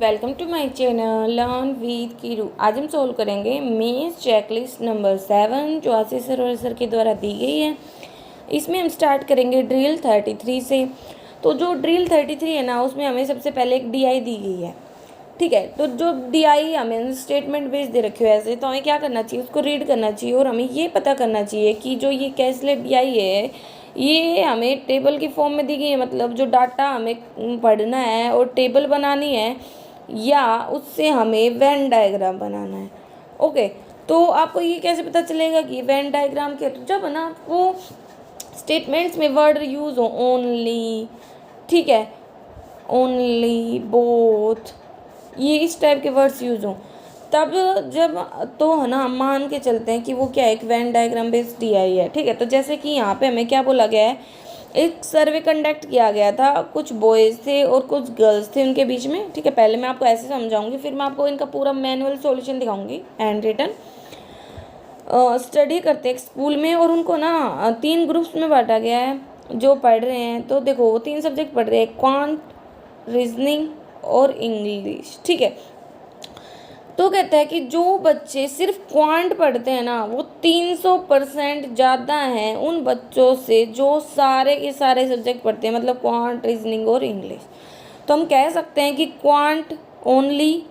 Welcome to my channel learn with Keeru. आज हम solve करेंगे मेंस चेकलिस्ट नंबर 7 जो आशीष सर के द्वारा दी गई है। इसमें हम स्टार्ट करेंगे ड्रिल 33 से। तो जो ड्रिल 33 है ना, उसमें हमें सबसे पहले एक डीआई दी गई है। ठीक है, तो जो डीआई हमें स्टेटमेंट बेस दे रखे हो ऐसे, तो हमें क्या करना चाहिए, उसको रीड करना चाहिए और हमें ये पता करना चाहिए कि जो ये कैसलेट डीआई है ये हमें टेबल की फॉर्म में दी गई है। मतलब जो डाटा हमें पढ़ना है और टेबल बनानी है या उससे हमें वेन डायग्राम बनाना है। ओके, तो आपको ये कैसे पता चलेगा कि वेन डायग्राम क्या है? तो जब ना वो स्टेटमेंट्स में वर्ड यूज़ हो, ओनली, ठीक है, ओनली, बोथ, ये इस टाइप के वर्ड्स यूज़ हों, तब जब तो है ना हम मान के चलते हैं कि वो क्या है, एक वेन डायग्राम बेस्ड डीआई है। ठीक है, तो जैसे कि यहाँ पे हमें क्या बोला गया है, एक सर्वे कंडक्ट किया गया था, कुछ बॉयज़ थे और कुछ गर्ल्स थे उनके बीच में। ठीक है, पहले मैं आपको ऐसे समझाऊंगी, फिर मैं आपको इनका पूरा मैनुअल सॉल्यूशन दिखाऊंगी हैंड रिटन। स्टडी करते एक स्कूल में और उनको ना 3 ग्रुप्स में बांटा गया है जो पढ़ रहे हैं। तो देखो वो 3 सब्जेक्ट पढ़ रहे हैं, क्वांट, रीजनिंग और इंग्लिश। ठीक है, तो कहता है कि जो बच्चे सिर्फ क्वांट पढ़ते हैं ना, वो 300% ज़्यादा हैं उन बच्चों से जो सारे के सारे सब्जेक्ट पढ़ते हैं, मतलब क्वांट, रीजनिंग और इंग्लिश। तो हम कह सकते हैं कि क्वांट, ओनली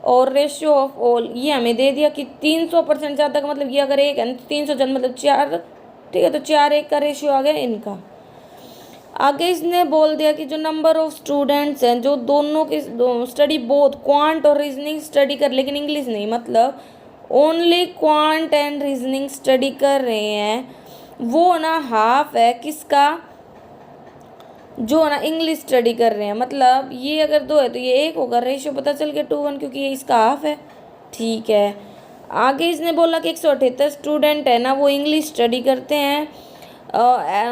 और रेशियो ऑफ ऑल, ये हमें दे दिया कि 300% ज़्यादा का मतलब ये अगर एक है तो 300 ज़्यादा मतलब 4। ठीक है, तो 4:1 का रेशियो आ गया इनका। आगे इसने बोल दिया कि जो नंबर ऑफ स्टूडेंट्स हैं जो दोनों के स्टडी बोथ क्वांट और रीजनिंग स्टडी कर, लेकिन इंग्लिश नहीं, मतलब only quant and reasoning study कर रहे हैं, वो ना हाफ है किसका, जो ना इंग्लिश स्टडी कर रहे हैं। मतलब ये अगर 2 है तो ये 1 होगा, रेशियो पता चल गया 2:1, क्योंकि ये इसका हाफ है। ठीक है, आगे इसने बोला कि 178 स्टूडेंट है ना वो इंग्लिश स्टडी करते हैं,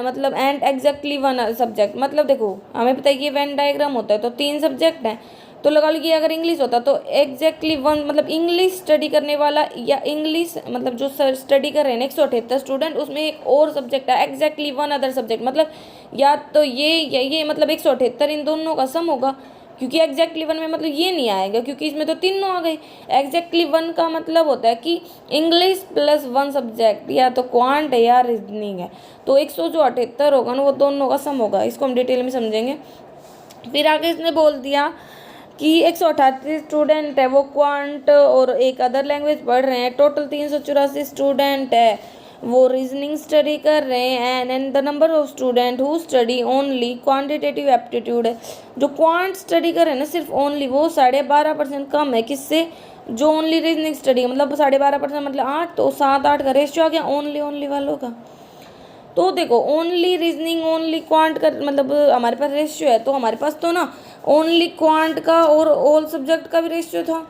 मतलब एंड एग्जैक्टली 1 सब्जेक्ट। मतलब देखो हमें पता है कि वेन डायग्राम होता है तो 3 सब्जेक्ट हैं, तो लगा लीजिए अगर इंग्लिश होता तो एग्जैक्टली 1, मतलब इंग्लिश स्टडी करने वाला या इंग्लिश मतलब जो स्टडी कर रहे हैं 178 स्टूडेंट, उसमें एक और सब्जेक्ट है एग्जैक्टली 1 अदर सब्जेक्ट। मतलब या तो ये या ये, मतलब 178 इन दोनों का सम होगा, क्योंकि एग्जैक्टली 1 में मतलब ये नहीं आएगा क्योंकि इसमें तो तीनों आ गई। एग्जैक्टली 1 का मतलब होता है कि इंग्लिश प्लस 1 सब्जेक्ट, या तो क्वांट है या रीजनिंग है। तो 178 होगा ना, वो दोनों का सम होगा। इसको हम डिटेल में समझेंगे। फिर आगे इसने बोल दिया कि 188 स्टूडेंट है वो क्वांट और एक अदर लैंग्वेज पढ़ रहे हैं, टोटल 384 स्टूडेंट है वो रीजनिंग स्टडी कर रहे हैं, and the number of student who study only quantitative aptitude है। जो क्वांट स्टडी कर रहे हैं ना सिर्फ ओनली, वो 12.5% कम है किससे, जो ओनली रीजनिंग स्टडी, मतलब 12.5% मतलब 8, तो 7-8 का रेशियो आ गया ओनली वालों का। तो देखो ओनली रीजनिंग ओनली क्वांट का मतलब हमारे पास रेशियो है, तो हमारे पास तो ना ओनली क्वांट का और ऑल सब्जेक्ट का भी रेशियो था।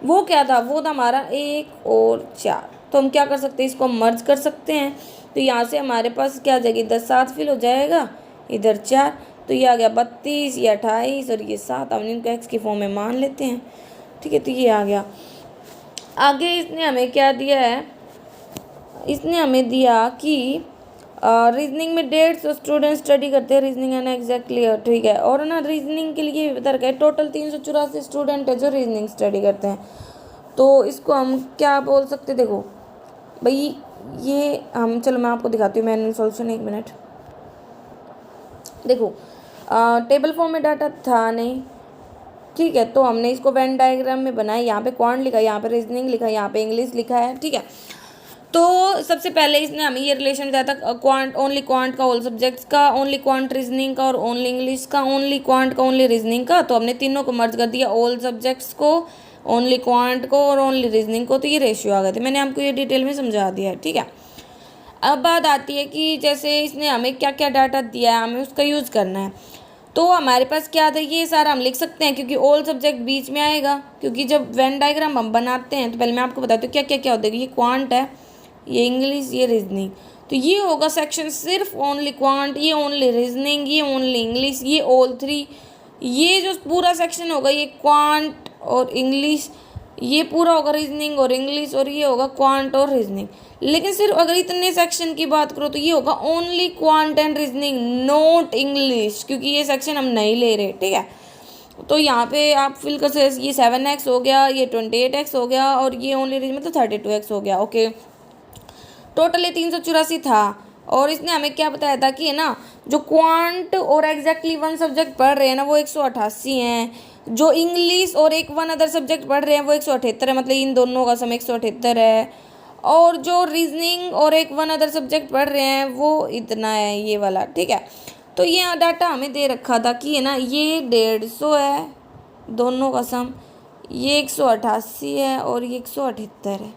वो क्या था, वो था हमारा 1 और 4। तो हम क्या कर सकते हैं, इसको मर्ज कर सकते हैं। तो यहाँ से हमारे पास क्या आ जाएगी, 10 7 फिल हो जाएगा, इधर 4, तो ये आ गया 32, ये 28 और ये 7। हम इनको एक्स की फॉर्म में मान लेते हैं। ठीक है, तो ये आ गया। आगे इसने हमें क्या दिया है, इसने हमें दिया कि रीजनिंग में 150 स्टूडेंट स्टडी करते हैं रीजनिंग है ना एग्जैक्टली। ठीक है, और ना रीजनिंग के लिए भी बता रखा है टोटल 384 स्टूडेंट है जो रीजनिंग स्टडी करते हैं। तो इसको हम क्या बोल सकते हैं, देखो भाई ये हम, चलो मैं आपको दिखाती हूँ मैनुअल सॉल्यूशन, 1 मिनट। देखो टेबल फॉर्म में डाटा था नहीं, ठीक है, तो हमने इसको वेन डायग्राम में बनाया। यहाँ पे क्वांट लिखा, यहाँ पे रीजनिंग लिखा, यहाँ पे इंग्लिश लिखा है। ठीक है, तो सबसे पहले इसने हमें ये रिलेशन दिया था क्वांट, ओनली क्वांट का ऑल सब्जेक्ट्स का, ओनली क्वांट रीजनिंग का और ओनली इंग्लिश का, ओनली क्वांट का ओनली रीजनिंग का। तो हमने तीनों को मर्ज कर दिया, ऑल सब्जेक्ट्स को, ओनली क्वांट को और ओनली रीजनिंग को, तो ये रेशियो आ गए थे। मैंने आपको ये डिटेल में समझा दिया है। ठीक है, अब बात आती है कि जैसे इसने हमें क्या क्या डाटा दिया है, हमें उसका यूज़ करना है। तो हमारे पास क्या था, ये सारा हम लिख सकते हैं क्योंकि ऑल सब्जेक्ट बीच में आएगा, क्योंकि जब वेन डायग्राम हम बनाते हैं तो पहले मैं आपको बताती हूँ क्या क्या क्या होता है। ये क्वांट है, ये इंग्लिश, ये रीजनिंग, तो ये होगा सेक्शन सिर्फ ओनली क्वांट, ये ओनली रीजनिंग, ये ओनली इंग्लिश, ये ऑल 3। ये जो पूरा सेक्शन होगा ये क्वांट और इंग्लिश, ये पूरा होगा रीजनिंग और इंग्लिश, और ये होगा क्वांट और रीजनिंग। लेकिन सिर्फ अगर इतने सेक्शन की बात करो तो ये होगा only quant and reasoning, not English, क्योंकि ये सेक्शन हम नहीं ले रहे। ठीक है, तो यहाँ पे आप फिल कर सकते, ये 7x हो गया, ये 28x हो गया, और ये ओनली रीजन मतलब 32x हो गया। ओके, टोटल ये 384 था। और इसने हमें क्या बताया था कि है ना, जो क्वांट और एग्जैक्टली वन सब्जेक्ट पढ़ रहे हैं ना वो 188 हैं, जो इंग्लिश और एक वन अदर सब्जेक्ट पढ़ रहे हैं वो 178 है, मतलब इन दोनों का सम 178 है। और जो रीजनिंग और एक वन अदर सब्जेक्ट पढ़ रहे हैं वो इतना है, ये वाला। ठीक है, तो ये डाटा हमें दे रखा था कि है ना, ये 150 है दोनों का सम, ये 188 है और ये 178 है।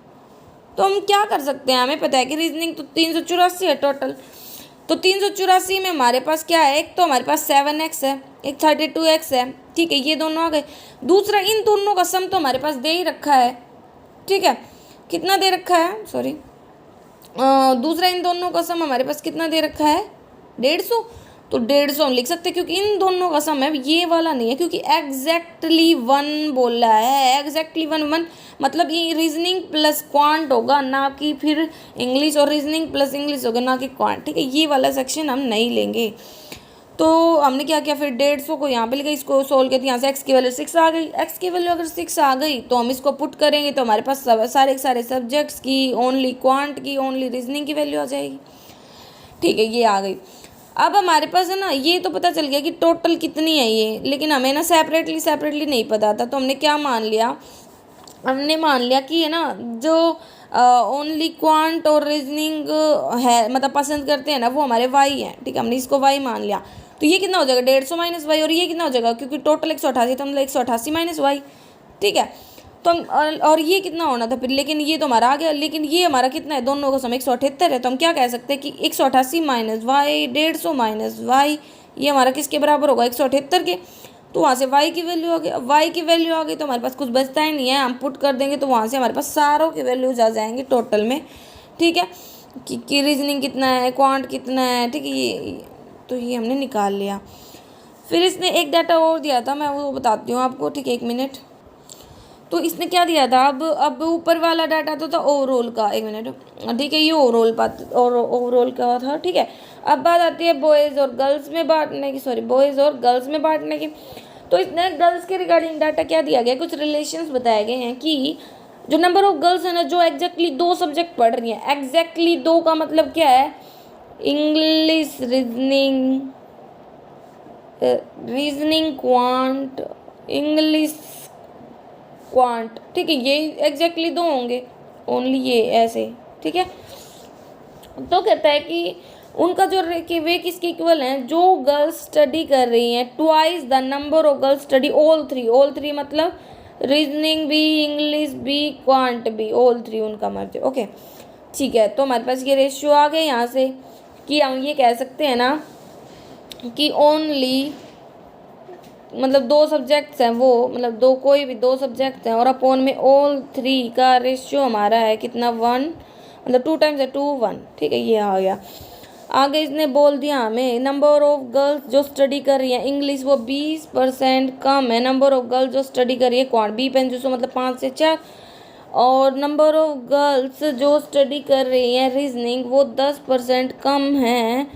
तो हम क्या कर सकते हैं, हमें पता है कि रीजनिंग तो 384 है टोटल। तो 384 में हमारे पास क्या है, एक तो हमारे पास 7x है, एक 32x है। ठीक है, ये दोनों आ गए। दूसरा इन दोनों का सम तो हमारे पास दे ही रखा है। ठीक है, कितना दे रखा है, सॉरी, दूसरा इन दोनों का सम हमारे पास कितना दे रखा है, 150। तो 150 हम लिख सकते हैं क्योंकि इन दोनों का सम है, ये वाला नहीं है, क्योंकि एग्जैक्टली वन बोल रहा है। एग्जैक्टली वन मतलब ये रीजनिंग प्लस क्वांट होगा, ना कि फिर इंग्लिश और रीजनिंग प्लस इंग्लिश होगा, ना कि क्वांट। ठीक है, ये वाला सेक्शन हम नहीं लेंगे। तो हमने क्या किया, फिर 150 को यहाँ पे लिखा, इसको सोल्व किया, यहाँ से x की वैल्यू 6 आ गई। x की वैल्यू अगर 6 आ गई तो हम इसको पुट करेंगे तो हमारे पास सारे के सारे सब्जेक्ट्स की, ओनली क्वांट की, ओनली रीजनिंग की वैल्यू आ जाएगी। ठीक है, ये आ गई। अब हमारे पास है ना, ये तो पता चल गया कि टोटल कितनी है ये, लेकिन हमें ना सेपरेटली नहीं पता था। तो हमने क्या मान लिया, हमने मान लिया कि है ना, जो ओनली क्वांट और रीजनिंग है मतलब पसंद करते हैं ना, वो हमारे वाई हैं। ठीक है, हमने इसको वाई मान लिया। तो ये कितना हो जाएगा, 150 माइनस वाई, और ये कितना हो जाएगा, क्योंकि टोटल 188 तो मतलब 188 माइनस वाई। ठीक है, तो हम और ये कितना होना था फिर, लेकिन ये तो हमारा आ गया, लेकिन ये हमारा कितना है, दोनों का सम 178 है। तो हम क्या कह सकते हैं कि 188 माइनस वाई, 150 माइनस वाई, ये हमारा किसके बराबर होगा, 178 के। तो वहाँ से y की वैल्यू आ गई। अब y की वैल्यू आ गई तो हमारे पास कुछ बचता ही नहीं है, हम पुट कर देंगे तो वहाँ से हमारे पास सारों की वैल्यूज आ जाएंगी टोटल में। ठीक है, कि रीजनिंग कितना है, क्वांट कितना है। ठीक है, ये तो ये हमने निकाल लिया। फिर इसने एक डाटा और दिया था, मैं वो बताती हूँ आपको। ठीक है, 1 मिनट। तो इसने क्या दिया था, अब ऊपर वाला डाटा तो था ओवरऑल का, 1 मिनट। ठीक है, ये ओवरऑल का था। ठीक है, अब बात आती है बॉयज़ और गर्ल्स में बांटने की, सॉरी बॉयज़ और गर्ल्स में बांटने की। तो इसने गर्ल्स के रिगार्डिंग डाटा क्या दिया गया, कुछ रिलेशंस बताए गए हैं कि जो नंबर ऑफ गर्ल्स है ना, जो एग्जैक्टली 2 सब्जेक्ट पढ़ रही हैं, एग्जैक्टली 2 का मतलब क्या है, English reasoning quant, English quant. ठीक है, ये एग्जैक्टली 2 होंगे, ओनली ये ऐसे। ठीक है, तो कहता है कि उनका जो कि वे किसके इक्वल हैं, जो गर्ल्स स्टडी कर रही हैं twice the number of girls study all three मतलब रीजनिंग भी, इंग्लिश भी, क्वांट भी, ऑल 3 उनका मर्ज। ओके, ठीक है, तो हमारे पास ये रेशियो आ गए यहाँ से कि हम ये कह सकते हैं ना कि ओनली मतलब 2 सब्जेक्ट्स हैं वो, मतलब कोई भी 2 सब्जेक्ट्स हैं, और अपॉन में ऑल 3 का रेशियो हमारा है कितना, 1, मतलब 2 टाइम्स है 2 1। ठीक है, ये आ गया। आगे इसने बोल दिया हमें नंबर ऑफ गर्ल्स जो स्टडी कर रही हैं इंग्लिश, वो 20% कम है नंबर ऑफ गर्ल्स जो स्टडी कर रही है क्वांट, B-50 मतलब 5 से 4। और नंबर ऑफ गर्ल्स जो स्टडी कर रही हैं रीजनिंग, वो 10% कम है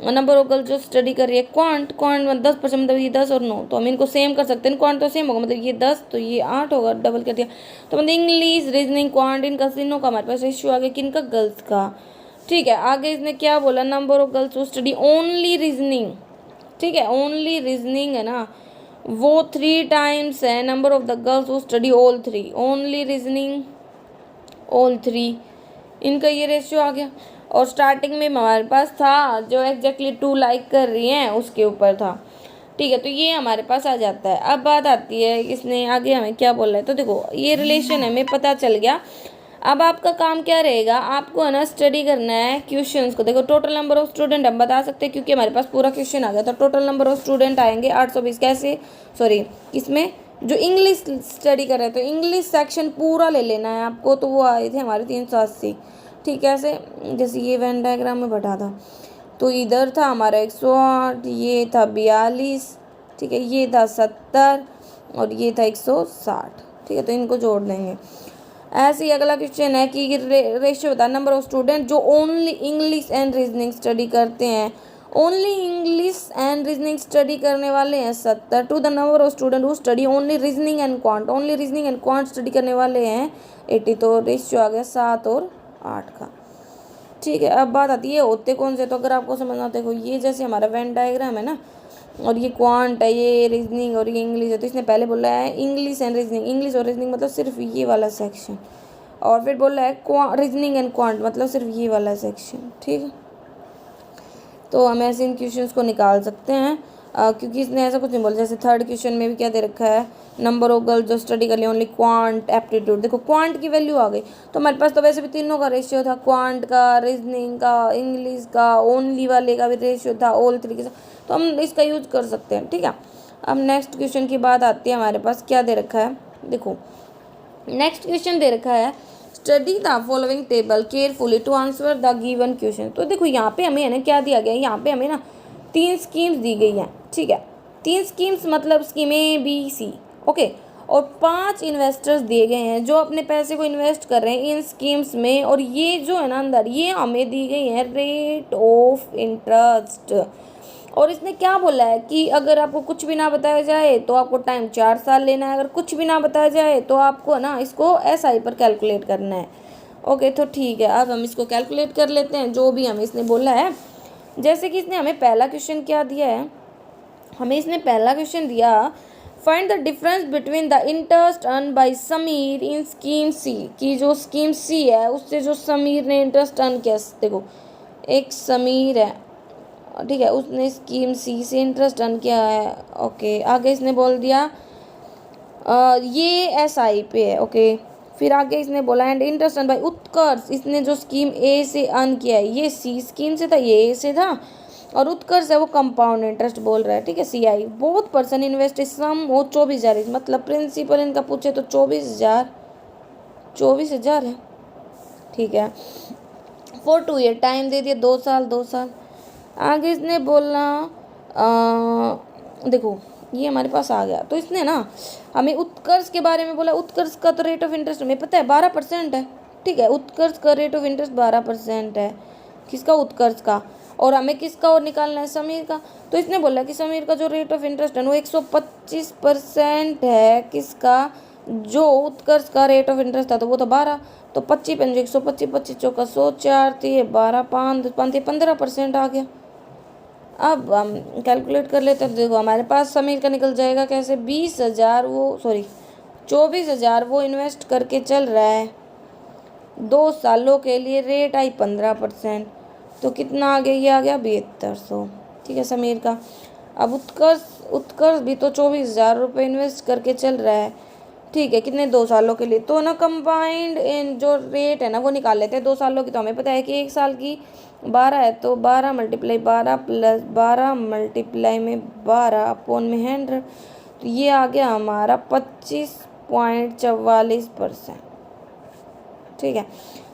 नंबर ऑफ गर्ल्स जो स्टडी कर रही है क्वांट मतलब 10% मतलब ये 10 और 9। तो हम इनको सेम कर सकते हैं, क्वांट तो सेम होगा, मतलब ये 10 तो ये 8 होगा, डबल कर दिया। तो मतलब इंग्लिश, रीजनिंग, क्वांट, इनका तीनों का हमारे पास रेशियो आ गया, किनका, गर्ल्स का। ठीक है, आगे इसने क्या बोला, नंबर ऑफ गर्ल्स जो स्टडी ओनली रीजनिंग। ठीक है, ओनली रीजनिंग है ना, वो 3 टाइम्स है नंबर ऑफ द गर्ल्स वो study all 3, only reasoning all 3, इनका ये रेशियो आ गया। और स्टार्टिंग में हमारे पास था जो एग्जैक्टली 2 लाइक कर रही हैं उसके ऊपर था। ठीक है, तो ये हमारे पास आ जाता है। अब बात आती है इसने आगे हमें क्या बोला है, तो देखो ये रिलेशन हमें पता चल गया। अब आपका काम क्या रहेगा, आपको है ना स्टडी करना है क्वेश्चंस को। देखो टोटल नंबर ऑफ स्टूडेंट हम बता सकते हैं क्योंकि हमारे पास पूरा क्वेश्चन आ गया था। टोटल नंबर ऑफ स्टूडेंट आएंगे 820, कैसे, सॉरी इसमें जो इंग्लिश स्टडी कर रहे हैं तो इंग्लिश सेक्शन पूरा ले लेना है आपको, तो वो आए थे हमारे 380। ठीक है, ऐसे जैसे ये वेन डायग्राम में बैठा था, तो इधर था हमारा 108, ये था 42, ठीक है, ये था 70 और ये था 160। ठीक है, तो इनको जोड़ देंगे। ऐसे ही अगला क्वेश्चन है कि रेशियो बता नंबर ऑफ स्टूडेंट जो only English and reasoning study करते हैं only English and reasoning study करने वाले हैं 70 to the number of student who study only reasoning and quant. Only reasoning and quant study करने वाले हैं 80, तो रेशियो आ गया 7 और 8 का। ठीक है, अब बात आती है होते कौन से। तो अगर आपको समझना, देखो ये जैसे हमारा वेन डायग्राम है ना, और ये क्वांट है, ये रीजनिंग और ये इंग्लिश है, तो इसने पहले बोला है इंग्लिश एंड रीजनिंग। इंग्लिश और रीजनिंग मतलब सिर्फ ये वाला सेक्शन, और फिर बोला है रीजनिंग एंड क्वांट मतलब सिर्फ ये वाला सेक्शन। ठीक है, तो हम ऐसे इन क्वेश्चंस को निकाल सकते हैं क्योंकि इसने ऐसा कुछ नहीं बोला। जैसे थर्ड क्वेश्चन में भी क्या दे रखा है, नंबर ऑफ गर्ल्स जो स्टडी कर लिया ओनली क्वांट एप्टीट्यूड। देखो क्वांट की वैल्यू आ गई, तो हमारे पास तो वैसे भी तीनों का रेशियो था, क्वांट का, रीजनिंग का, इंग्लिश का, ओनली वाले का भी रेशियो था, ऑल तरीके से, तो हम इसका यूज कर सकते हैं। ठीक है, अब नेक्स्ट क्वेश्चन की बात आती है, हमारे पास क्या दे रखा है। देखो नेक्स्ट क्वेश्चन दे रखा है study the following table carefully to answer the given question. तो देखो यहाँ पे हमें है ना क्या दिया गया है, यहाँ पे हमें ना 3 स्कीम्स दी गई हैं। ठीक है, 3 स्कीम्स मतलब scheme A B C, okay, और 5 इन्वेस्टर्स दिए गए हैं जो अपने पैसे को इन्वेस्ट कर रहे हैं इन स्कीम्स में, और ये जो है ना अंदर ये हमें दी गई है रेट ऑफ इंटरेस्ट। और इसने क्या बोला है कि अगर आपको कुछ भी ना बताया जाए तो आपको टाइम 4 साल लेना है, अगर कुछ भी ना बताया जाए तो आपको ना इसको एसआई पर कैलकुलेट करना है। ओके, तो ठीक है, अब हम इसको कैलकुलेट कर लेते हैं जो भी हमें इसने बोला है। जैसे कि इसने हमें पहला क्वेश्चन क्या दिया है, हमें इसने पहला क्वेश्चन दिया find the difference between the interest earn by Sameer in scheme C, कि जो स्कीम सी है उससे जो समीर ने इंटरेस्ट अर्न किया। देखो एक समीर है, ठीक है, उसने स्कीम सी से इंटरेस्ट अर्न किया है। ओके, आगे इसने बोल दिया ये एसआई पे है। ओके, फिर आगे इसने बोला एंड इंटरेस्ट अर्न बाय उत्कर्ष, इसने जो स्कीम ए से अर्न किया है ये सी स्कीम से था, ये ए से था, और उत्कर्ष है वो कंपाउंड इंटरेस्ट बोल रहा है। ठीक है, सी आई बोथ पर्सन इन्वेस्ट सम हो 24,000, मतलब प्रिंसिपल इनका पूछे तो 24,000 है। ठीक है, फॉर 2 ईयर टाइम दे दिया, 2 साल। आगे इसने बोला देखो ये हमारे पास आ गया, तो इसने ना हमें उत्कर्ष के बारे में बोला। उत्कर्ष का तो रेट ऑफ इंटरेस्ट हमें पता है 12% है। ठीक है, उत्कर्ष का रेट ऑफ इंटरेस्ट 12% है, किसका, उत्कर्ष का, और हमें किसका और निकालना है, समीर का। तो इसने बोला कि समीर का जो रेट ऑफ इंटरेस्ट है वो 125% है, किसका, जो उत्कर्ष का रेट ऑफ इंटरेस्ट था तो वो था 12, तो 25 पंजे 125, 25 चौका 100, 4 3 12, 5 15% आ गया। अब हम कैलकुलेट कर लेते हैं। देखो हमारे पास समीर का निकल जाएगा कैसे, 24,000 वो इन्वेस्ट करके चल रहा है 2 सालों के लिए, रेट आई 15%, तो कितना आ गया, ये आ गया 7200। ठीक है, समीर का। अब उत्कर्ष भी तो 24,000 इन्वेस्ट करके चल रहा है। ठीक है, कितने, 2 सालों के लिए, तो ना कंबाइंड इन जो रेट है ना वो निकाल लेते हैं 2 सालों की। तो हमें पता है कि 1 साल की 12 है, तो 12 × 12 प्लस 12 मल्टीप्लाई में 12 अपॉन में 100, तो ये आ गया हमारा 25.44%। ठीक है,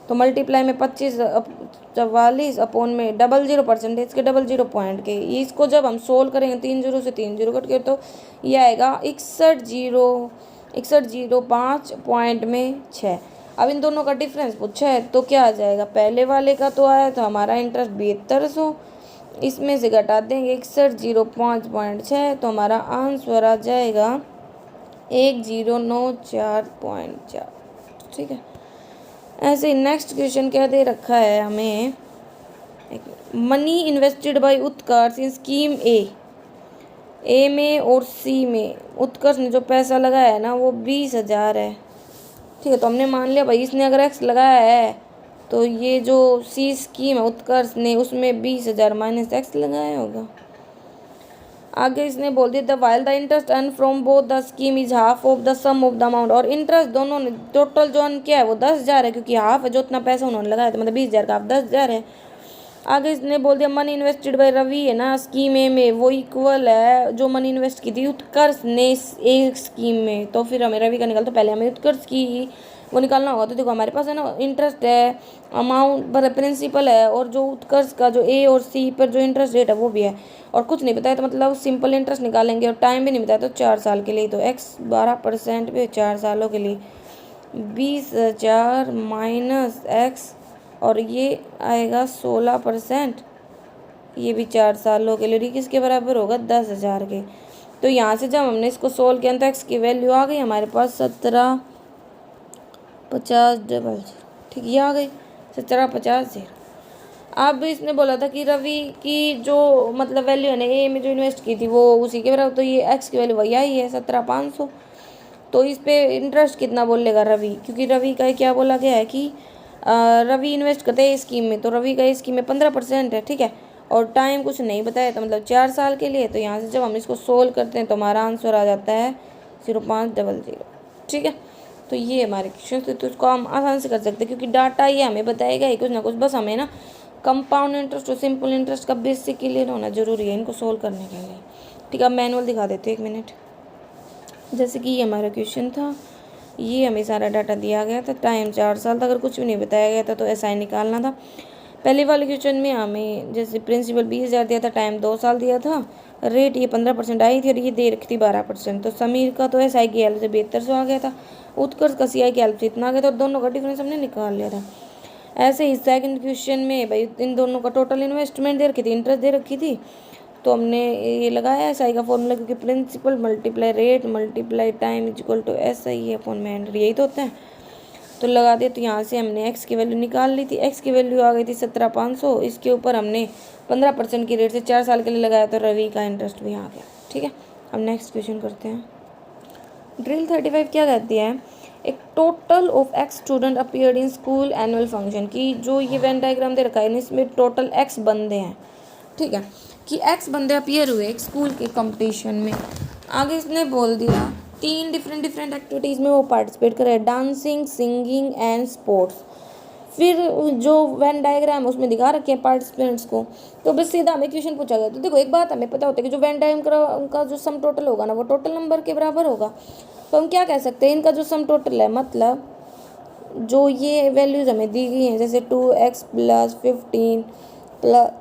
तो मल्टीप्लाई में 25.44 अपॉन में 00% के 00 पॉइंट के, इसको जब हम सोल्व करेंगे 3 जीरो से 3 जीरो कट के, तो ये आएगा 6105.6। अब इन दोनों का डिफरेंस पूछा है तो क्या आ जाएगा, पहले वाले का तो आया था हमारा इंटरेस्ट 7200, इसमें से घटा देंगे 6105.6, तो हमारा आंसर आ जाएगा 1094.4। ठीक है, ऐसे ही नेक्स्ट क्वेश्चन क्या दे रखा है हमें, money invested by Utkarsh in scheme A में और सी में। उत्कर्ष ने जो पैसा लगाया है ना वो 20,000 है। ठीक है, तो हमने मान लिया भाई इसने अगर एक्स लगाया है तो ये जो सी स्कीम है उत्कर्ष ने उसमें 20,000 माइनस एक्स लगाया होगा। आगे इसने बोल दिया the while the interest earn from both the scheme is half of the sum of the amount, और इंटरेस्ट दोनों ने टोटल जो अर्न किया है वो 10,000 है, क्योंकि हाफ है जो उतना पैसा उन्होंने लगाया था, मतलब 20,000 का हाफ 10,000 है। आगे इसने बोल दिया मनी इन्वेस्टेड बाय रवि है ना स्कीम ए में, वो इक्वल है जो मनी इन्वेस्ट की थी उत्कर्ष ने एक स्कीम में, तो फिर हमें रवि का निकाल, तो पहले हमें उत्कर्ष की वो निकालना होगा। तो देखो हमारे पास है ना इंटरेस्ट है, अमाउंट पर प्रिंसिपल है, और जो उत्कर्ष का जो ए और सी पर जो इंटरेस्ट रेट है वो भी है, और कुछ नहीं बताया तो मतलब सिंपल इंटरेस्ट निकालेंगे, और टाइम भी नहीं बताया तो 4 साल के लिए, तो एक्स 12% पे 4 सालों के लिए 20,000 माइनस एक्स, और ये आएगा 16%, ये भी 4 सालों के लिए, और ये किसके बराबर होगा 10,000 के। तो यहाँ से जब हमने इसको सोल्व किया तो एक्स की वैल्यू आ गई हमारे पास 17,50,00। ठीक, ये आ गई 17,50,00। अब इसने बोला था कि रवि की जो मतलब वैल्यू है ना ए में जो इन्वेस्ट की थी वो उसी के बराबर, तो ये एक्स की वैल्यू वही आई है 17,500। तो इस पे इंटरेस्ट कितना बोलेगा रवि, क्योंकि रवि का क्या बोला गया है कि रवि इन्वेस्ट करते हैं स्कीम में, तो रवि का स्कीम में 15% है। ठीक है, और टाइम कुछ नहीं बताया था, मतलब 4 साल के लिए। तो यहाँ से जब हम इसको सोल्व करते हैं तो हमारा आंसर आ जाता है 0500। ठीक है, तो ये हमारे क्वेश्चन थे, तो इसको हम आसान से कर सकते हैं क्योंकि डाटा ये हमें बताएगा ही कुछ ना कुछ। बस हमें ना कंपाउंड इंटरेस्ट और सिंपल इंटरेस्ट का बेसिक क्लियर होना जरूरी है इनको सोल्व करने के लिए। ठीक है, अब मैनुअल दिखा देते हैं 1 मिनट। जैसे कि ये हमारा क्वेश्चन था, ये हमें सारा डाटा दिया गया था, टाइम 4 साल था, अगर कुछ भी नहीं बताया गया था तो एसआई निकालना था। पहले वाले क्वेश्चन में हमें जैसे प्रिंसिपल 20,000 दिया था, टाइम 2 साल दिया था, रेट ये 15% आई थी और ये दे रखी थी 12%। तो समीर का तो एसआई की हेल्प से 7200 आ गया था, उत्कर्ष का सीआई की हेल्प से इतना आ गया था, और दोनों का डिफरेंस हमने निकाल लिया था। ऐसे ही सेकंड क्वेश्चन में भाई इन दोनों का टोटल इन्वेस्टमेंट दे रखी थी, इंटरेस्ट दे रखी थी, तो हमने ये लगाया एस आई का फॉर्मूला, क्योंकि principal multiply rate multiply time is equal to S I upon में हंड्रेड, यही तो होता है। तो लगा दिया, तो यहाँ से हमने एक्स की वैल्यू निकाल ली थी, एक्स की वैल्यू आ गई थी 17,500। इसके ऊपर हमने 15% की रेट से 4 साल के लिए लगाया, तो रवि का इंटरेस्ट भी आ गया। ठीक है, अब नेक्स्ट क्वेश्चन करते हैं। ड्रिल 35 क्या कहती है, एक total of x student appeared in school annual function की, जो ये वेन डायग्राम दे रखा है इसमें टोटल एक्स बंदे हैं। ठीक है, कि एक्स बंदे अपीयर हुए एक स्कूल के कंपटीशन में। आगे इसने बोल दिया 3 डिफरेंट एक्टिविटीज़ में वो पार्टिसिपेट करे, डांसिंग, सिंगिंग एंड स्पोर्ट्स। फिर जो वेन डायग्राम है उसमें दिखा रखे हैं पार्टिसिपेंट्स को। तो बस सीधा हमें क्वेश्चन पूछा गया। तो देखो एक बात हमें पता होता है कि जो वेन डायग्राम का जो सम टोटल होगा ना वो टोटल नंबर के बराबर होगा। तो हम क्या कह सकते हैं, इनका जो सम टोटल है, मतलब जो ये वैल्यूज़ हमें दी गई हैं, जैसे 2x + 15 +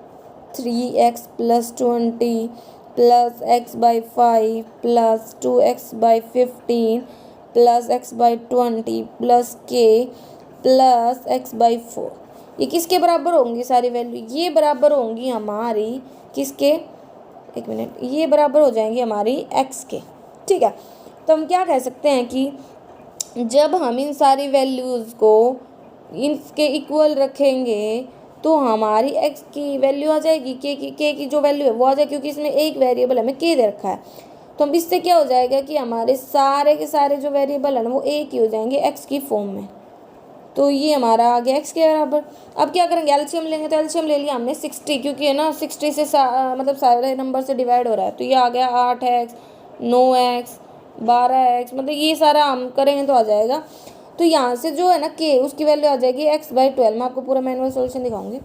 3x + 20 + x/5 + 2x/15 + x/20 + k + x/4, ये किसके बराबर होंगी सारी वैल्यू, ये बराबर होंगी हमारी किसके, 1 मिनट, ये बराबर हो जाएंगी हमारी x के। ठीक है, तो हम क्या कह सकते हैं कि जब हम इन सारी वैल्यूज़ को इनके इक्वल रखेंगे तो हमारी x की वैल्यू आ जाएगी, k की जो वैल्यू है वो आ जाएगी, क्योंकि इसमें एक वेरिएबल हमें k दे रखा है। तो हम इससे क्या हो जाएगा कि हमारे सारे के सारे जो वेरिएबल है ना वो एक ही हो जाएंगे x की फॉर्म में। तो ये हमारा आ गया x के बराबर। अब क्या करेंगे, एलसीएम लेंगे, तो एलसीएम ले लिया हमने 60, क्योंकि है ना 60 से मतलब सारे नंबर से डिवाइड हो रहा है। तो ये आ गया 8x 9x 12x, मतलब ये सारा हम करेंगे तो आ जाएगा। तो यहाँ से जो है ना k उसकी वैल्यू आ जाएगी x/12। मैं आपको पूरा मैनुअल सोल्यूशन दिखाऊंगी।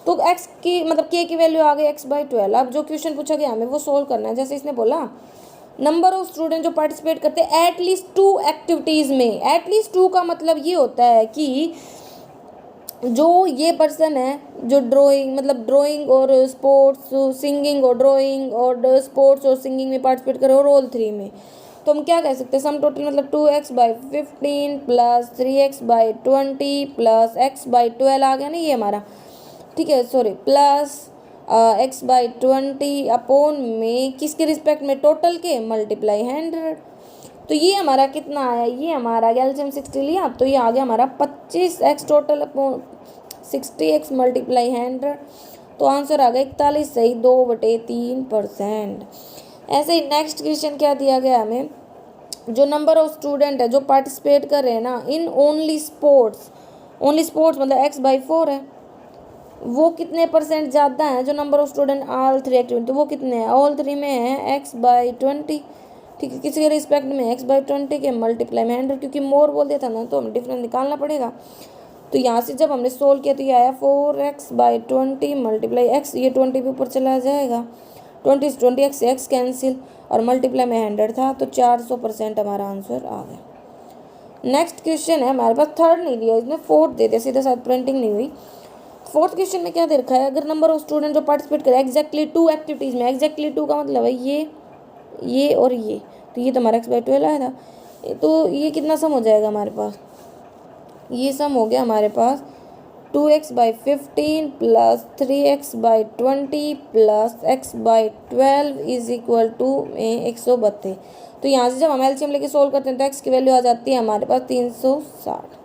तो x की मतलब k की वैल्यू आ गई x/12। अब जो क्वेश्चन पूछा गया हमें वो सोल्व करना है। जैसे इसने बोला नंबर ऑफ स्टूडेंट जो पार्टिसिपेट करते हैं एटलीस्ट 2 एक्टिविटीज़ में। एटलीस्ट 2 का मतलब ये होता है कि जो ये पर्सन है जो ड्राइंग और स्पोर्ट्स, सिंगिंग और ड्राइंग और स्पोर्ट्स और सिंगिंग में पार्टिसिपेट करे, और ऑल 3 में। तो हम क्या कह सकते हैं, सम टोटल मतलब 2x/15 + 3x/20 + x/12 आ गया ना ये हमारा। ठीक है, सॉरी, प्लस x/20 अपॉन में किसके रिस्पेक्ट में, टोटल के मल्टीप्लाई 100। तो ये हमारा कितना आया, ये हमारा एलसीएम 60 लिया, तो ये आ गया हमारा 25x total upon 60x multiply 100। तो आंसर आ गया 41 सही 2/3%। ऐसे ही नेक्स्ट क्वेश्चन क्या दिया गया हमें, जो नंबर ऑफ स्टूडेंट है जो पार्टिसिपेट कर रहे हैं ना इन ओनली स्पोर्ट्स मतलब x/4 है, वो कितने % ज़्यादा है जो number of student all 3 activity, तो वो कितने हैं, ऑल 3 में है x/20। ठीक है, किसी के रिस्पेक्ट में x/20 के मल्टीप्लाई में 100, क्योंकि मोर बोल दिया था ना तो हमें डिफरेंस निकालना पड़ेगा। तो यहाँ से जब हमने सोल्व किया तो ये आया 4x/20 मल्टीप्लाई x, ये 20 भी ऊपर चला जाएगा, 20 से 20 से x कैंसिल, और मल्टीप्लाई में 100 था, तो 400% हमारा आंसर आ गया। नेक्स्ट क्वेश्चन है हमारे पास, थर्ड नहीं दिया इसने, फोर्थ दे दिया सीधा, शायद प्रिंटिंग नहीं हुई। फोर्थ क्वेश्चन में क्या दे रखा है, अगर नंबर ऑफ स्टूडेंट जो पार्टिसिपेट करे एग्जैक्टली 2 एक्टिविटीज़ में, एग्जैक्टली 2 का मतलब है ये और ये, तो ये तो हमारा x/12 आया था। तो ये कितना सम हो जाएगा हमारे पास, ये सम हो गया हमारे पास 2x/15 plus 3x/20 plus x/12 is equal to में 132। तो यहाँ से जब हम एलसीएम लेके सोल्व करते हैं तो x की वैल्यू आ जाती है हमारे पास 360।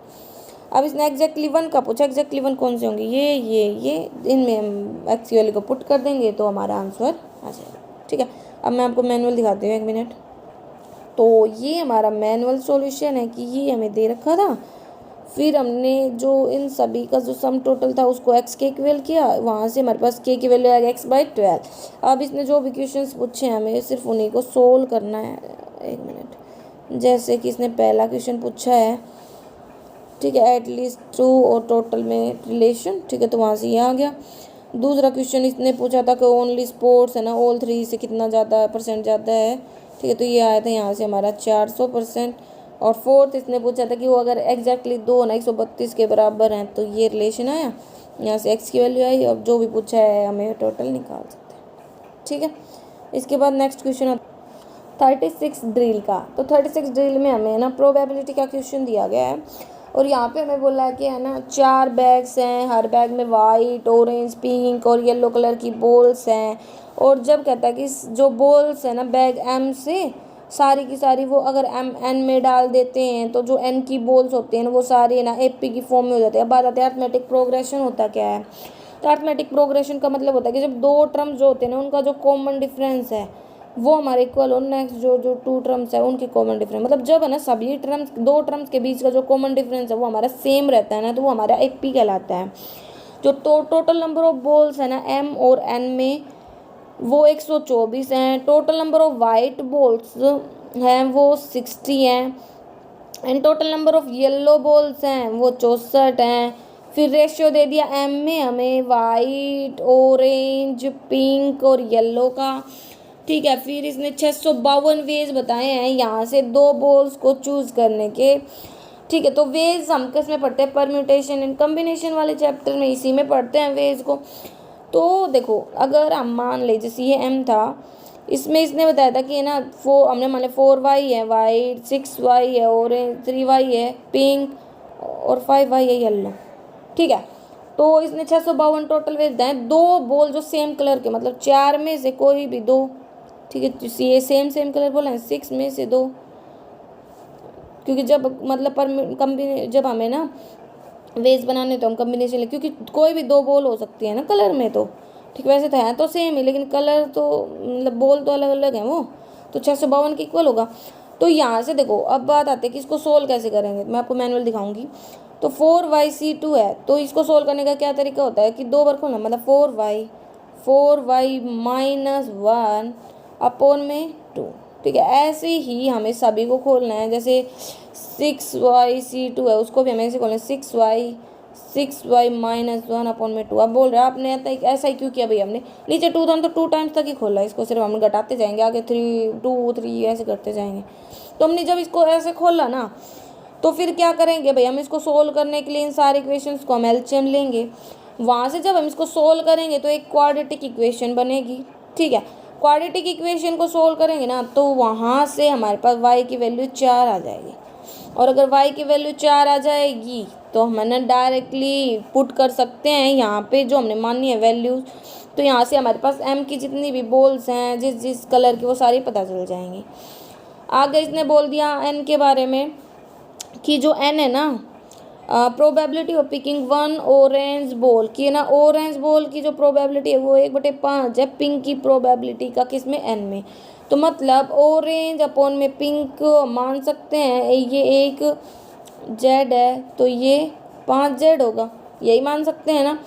अब इसने एग्जैक्टली 1 का पूछा, एग्जैक्टली 1 कौन से होंगे, ये इनमें हम x की वैल्यू को पुट कर देंगे तो हमारा आंसर आ जाएगा। ठीक है, अब मैं आपको मैनुअल दिखाती हूँ, 1 मिनट। तो ये हमारा मैनुअल सॉल्यूशन है कि ये हमें दे रखा था, फिर हमने जो इन सभी का जो सम टोटल था उसको x के इक्वल किया, वहाँ से हमारे पास k की वैल्यू आएगा x/12। अब इसने जो भी क्वेश्चंस पूछे हैं हमें सिर्फ उन्हीं को सोल्व करना है। 1 मिनट, जैसे कि इसने पहला क्वेश्चन पूछा है, ठीक है, एटलीस्ट ट्रू और टोटल में रिलेशन, ठीक है, तो वहाँ से ये आ गया। दूसरा क्वेश्चन इसने पूछा था कि ओनली स्पोर्ट्स है ना, ऑल 3 से कितना ज़्यादा परसेंट ज़्यादा है, ठीक है, तो ये आया था यहाँ से हमारा 400%। और फोर्थ इसने पूछा था कि वो अगर एग्जैक्टली 2 ना 132 के बराबर हैं, तो ये रिलेशन आया, यहाँ से x की वैल्यू आई, और जो भी पूछा है हमें टोटल निकाल सकते हैं। ठीक है, इसके बाद नेक्स्ट क्वेश्चन 36 ड्रिल का। तो 36 ड्रिल में हमें ना प्रोबेबिलिटी का क्वेश्चन दिया गया है, और यहाँ पे हमें बोला है कि है ना 4 बैग्स हैं, हर बैग में वाइट, ऑरेंज, पिंक और येलो कलर की बॉल्स हैं। और जब कहता है कि जो बॉल्स है ना बैग M से सारी की सारी वो अगर M में डाल देते हैं तो जो N की बॉल्स होती हैं ना वो सारी है ना AP की फॉर्म में हो जाती है। अब बात आती है अर्थमेटिक प्रोग्रेशन होता क्या है। तो अर्थमेटिक प्रोग्रेशन का मतलब होता है कि जब 2 टर्म्स जो होते हैं ना उनका जो कॉमन डिफरेंस है वो हमारे इक्वल हो नेक्स्ट जो 2 टर्म्स है उनके कॉमन डिफरेंस, मतलब जब है ना सभी टर्म्स 2 टर्म्स के बीच का जो कॉमन डिफरेंस है वो हमारा सेम रहता है ना, तो वो हमारा AP कहलाता है। जो टोटल नंबर ऑफ बॉल्स है ना M और N में वो 124 हैं। Total number of white balls हैं वो 60 हैं, and total number of yellow balls हैं वो 64 हैं। फिर रेशियो दे दिया M में हमें वाइट, ऑरेंज, पिंक और येलो का, ठीक है। फिर इसने 652 वेज बताए हैं यहाँ से 2 बॉल्स को चूज़ करने के, ठीक है। तो वेज हम किस में पढ़ते हैं, परम्यूटेशन एंड कम्बिनेशन वाले चैप्टर में, इसी में पढ़ते हैं वेज को। तो देखो अगर हम मान ले जैसे ये M था, इसमें इसने बताया था कि है ना हमने मान लिया 4y है वाइट, 6y है ऑरेंज, 3y है पिंक और 5y है येलो, ठीक है। तो इसने 652 टोटल वेज बताए, 2 बॉल जो सेम कलर के, मतलब 4 में से कोई भी 2, ठीक है, तो ये सेम कलर बोला है, 6 में से 2, क्योंकि जब मतलब जब हमें ना वेज बनाने तो हम कम्बिनेशन ले, क्योंकि कोई भी 2 बॉल हो सकती है ना कलर में, तो ठीक वैसे तो है तो सेम ही, लेकिन कलर तो मतलब बॉल तो अलग अलग हैं वो, तो 652 के इक्वल होगा। तो यहाँ से देखो अब बात आती है कि इसको सोल्व कैसे करेंगे, मैं आपको मैनुअल दिखाऊंगी। तो 4yc2 है, तो इसको सोल्व करने का क्या तरीका होता है कि 2 बार खोलना, मतलब 4y माइनस 1 अपॉन में 2, ठीक है। ऐसे ही हमें सभी को खोलना है, जैसे 6yc2 है उसको भी हमें ऐसे खोलना है 6y माइनस 1 अपॉन में 2। अब बोल रहा है आपने ऐसा ही क्यों किया भाई, हमने नीचे 2 था तो 2 टाइम्स तक ही खोला, इसको सिर्फ हम घटाते जाएंगे, आगे 3 2 3 ऐसे करते जाएंगे। तो हमने जब इसको ऐसे खोला ना तो फिर क्या करेंगे भाई, हम इसको सोल्व करने के लिए इन सारे इक्वेशंस को हम एलसीएम लेंगे, वहाँ से जब हम इसको सोल्व करेंगे तो एक क्वाड्रेटिक इक्वेशन बनेगी, ठीक है। क्वाड्रेटिक इक्वेशन को सोल्व करेंगे ना तो वहाँ से हमारे पास y की वैल्यू 4 आ जाएगी, और अगर y की वैल्यू 4 आ जाएगी तो हम ना डायरेक्टली पुट कर सकते हैं यहाँ पे जो हमने मानी है वैल्यूज। तो यहाँ से हमारे पास M की जितनी भी बॉल्स हैं जिस कलर की वो सारी पता चल जाएंगी। आगे इसने बोल दिया N के बारे में कि जो N है ना probability of picking 1 orange ball की है ना, ऑरेंज बॉल की जो प्रोबेबिलिटी है वो 1/5 है पिंक की प्रोबेबिलिटी का, किस में N में। तो मतलब ऑरेंज अपॉन में पिंक मान सकते हैं ये एक Z है तो ये 5Z होगा, यही मान सकते हैं ना,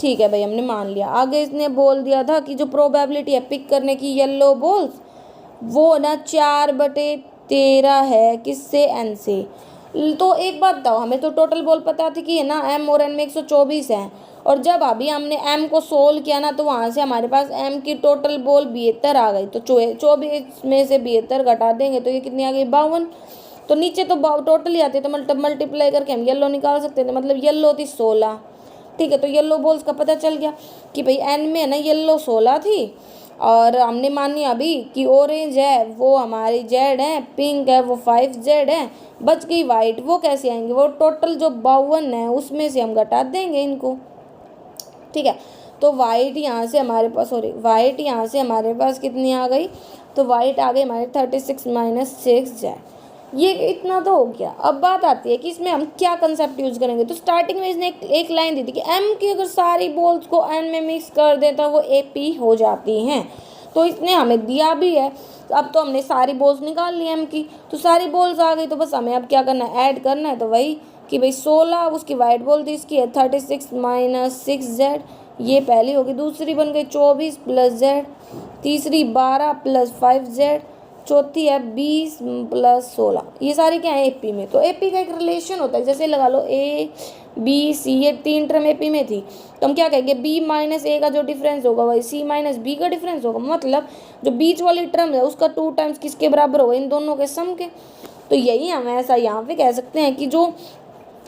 ठीक है भाई हमने मान लिया। आगे इसने बोल दिया था कि जो प्रोबेबिलिटी है पिक करने की येलो बॉल्स वो ना 4/13 है, किससे N से। तो एक बात बताओ, हमें तो टोटल बॉल पता थी कि है ना M और N में 124 है, और जब अभी हमने M को सोल्व किया ना तो वहाँ से हमारे पास M की टोटल बॉल 72 आ गई, तो 24 में से 72 घटा देंगे तो ये कितनी आ गई 52। तो नीचे तो टोटल ही आती है, तो मल्टीप्लाई करके हम येलो निकाल सकते थे, मतलब येलो थी 16, ठीक है। तो येलो बॉल्स का पता चल गया कि भाई N में है ना येलो 16 थी, और हमने मान लिया अभी कि ऑरेंज है वो हमारी जेड है, पिंक है वो 5Z है, बच गई वाइट, वो कैसे आएंगे, वो टोटल जो 52 है उसमें से हम घटा देंगे इनको। ठीक है, तो वाइट यहाँ से हमारे पास, सॉरी वाइट यहाँ से हमारे पास कितनी आ गई, तो वाइट आ गई हमारे 36 माइनस 6Z। ये इतना तो हो गया। अब बात आती है कि इसमें हम क्या कंसेप्ट यूज करेंगे। तो स्टार्टिंग में इसने एक लाइन दी थी कि एम की अगर सारी बॉल्स को एन में मिक्स कर दे तो वो एपी हो जाती हैं। तो इसने हमें दिया भी है। अब तो हमने सारी बॉल्स निकाल ली एम की, तो सारी बॉल्स आ गई, तो बस हमें अब क्या करना है, ऐड करना है। तो वही कि भाई 16 उसकी वाइट बॉल थी, इसकी है 36 माइनस 6Z, ये पहली होगी। दूसरी बन गई 24 प्लस Z, तीसरी 12 प्लस 5Z, चौथी है 20 प्लस 16। ये सारी क्या है, एपी में। तो एपी का एक रिलेशन होता है, जैसे लगा लो ए बी सी, ये 3 टर्म एपी में थी, तो हम क्या कहेंगे, बी माइनस ए का जो डिफरेंस होगा वही सी माइनस बी का डिफरेंस होगा। मतलब जो बीच वाली टर्म है उसका 2 टाइम्स किसके बराबर होगा, इन दोनों के सम के। तो यही हम ऐसा यहाँ पे कह सकते हैं कि जो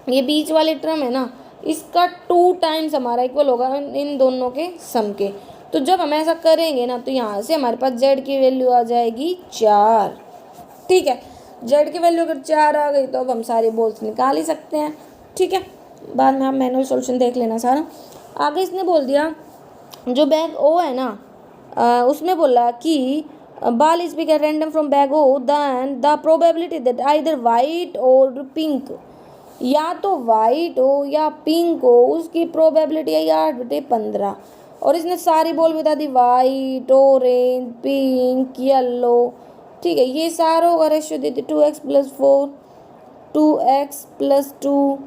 ये बीच वाली टर्म है ना, इसका 2 टाइम्स हमारा इक्वल होगा इन दोनों के सम के। तो जब हम ऐसा करेंगे ना, तो यहाँ से हमारे पास z की वैल्यू आ जाएगी 4। ठीक है, z की वैल्यू अगर 4 आ गई तो अब हम सारे बॉल्स निकाल ही सकते हैं। ठीक है, बाद में आप मैनुअल सॉल्यूशन देख लेना सारा। आगे इसने बोल दिया जो बैग ओ है ना, उसमें बोला कि ball is picked at random from bag O, then the probability that either white or pink, या तो वाइट हो या पिंक हो, उसकी प्रोबेबिलिटी है 8/15। और इसने सारी बॉल बता दी, वाइट ऑरेंज पिंक येलो। ठीक है, ये सारों का रेशियो दे दी 2x + 4, 2x + 2,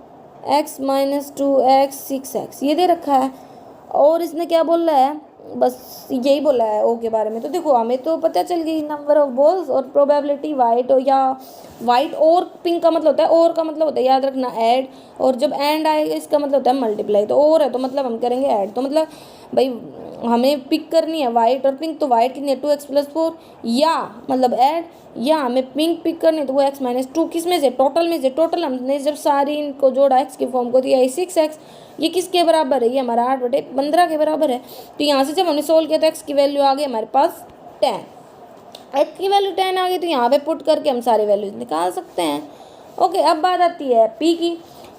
x - 2x, 6x, ये दे रखा है। और इसने क्या बोला है, बस यही बोला है ओ के बारे में। तो देखो हमें तो पता चल गई नंबर ऑफ बॉल्स और प्रोबेबिलिटी वाइट हो या वाइट और पिंक का मतलब होता है, और का मतलब होता है याद रखना ऐड, और जब एंड आएगा इसका मतलब होता है मल्टीप्लाई। तो और है तो मतलब हम करेंगे ऐड। तो मतलब भाई हमें पिक करनी है वाइट और पिंक, तो वाइट कितनी है 2x + 4, या मतलब ऐड, या हमें पिंक पिक करनी है तो वो x - 2, किस में से, टोटल में से। टोटल हमने जब सारी इनको जोड़ा x के फॉर्म को दिया है 6x, ये किसके बराबर है, ये हमारा 8/15 के बराबर है। तो यहाँ से जब हमने सोल्व किया तो x की वैल्यू आ गई हमारे पास 10, x की वैल्यू 10 आ गई, तो यहाँ पे पुट करके हम सारे वैल्यूज निकाल सकते हैं। ओके, अब बात आती है p की।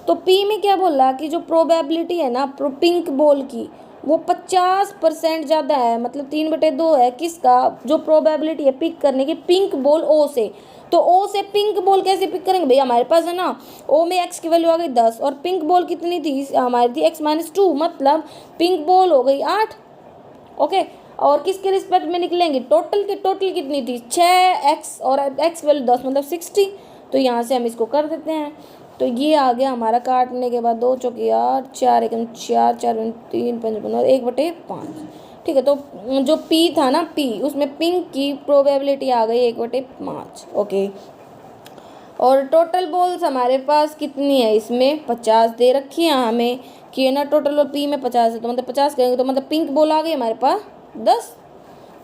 तो p में क्या बोला कि जो प्रोबेबिलिटी है ना पिंक बॉल की, वो 50% ज़्यादा है, मतलब 3/2 है किसका, जो प्रोबेबिलिटी है पिक करने की पिंक बॉल ओ से। तो ओ से पिंक बॉल कैसे पिक करेंगे भैया, हमारे पास है ना ओ में x की वैल्यू आ गई 10 और पिंक बॉल कितनी थी हमारी, थी x - 2, मतलब पिंक बॉल हो गई 8। ओके, और किसके रिस्पेक्ट में निकलेंगे, टोटल के, टोटल कितनी थी 6x और x वैल्यू 10 मतलब 60। तो यहाँ से हम इसको कर देते हैं। तो ये आ गया हमारा, काटने के बाद 2 चौके 8, 4 एकम 4, 4 3 5 1/5। ठीक है, तो जो p था ना p, उसमें पिंक की प्रोबेबिलिटी आ गई 1/5। ओके, और टोटल बॉल्स हमारे पास कितनी है, इसमें 50 दे रखी है हमें कि है ना, टोटल और p में 50 है, तो मतलब 50 करेंगे तो मतलब पिंक बॉल आ गई हमारे पास 10।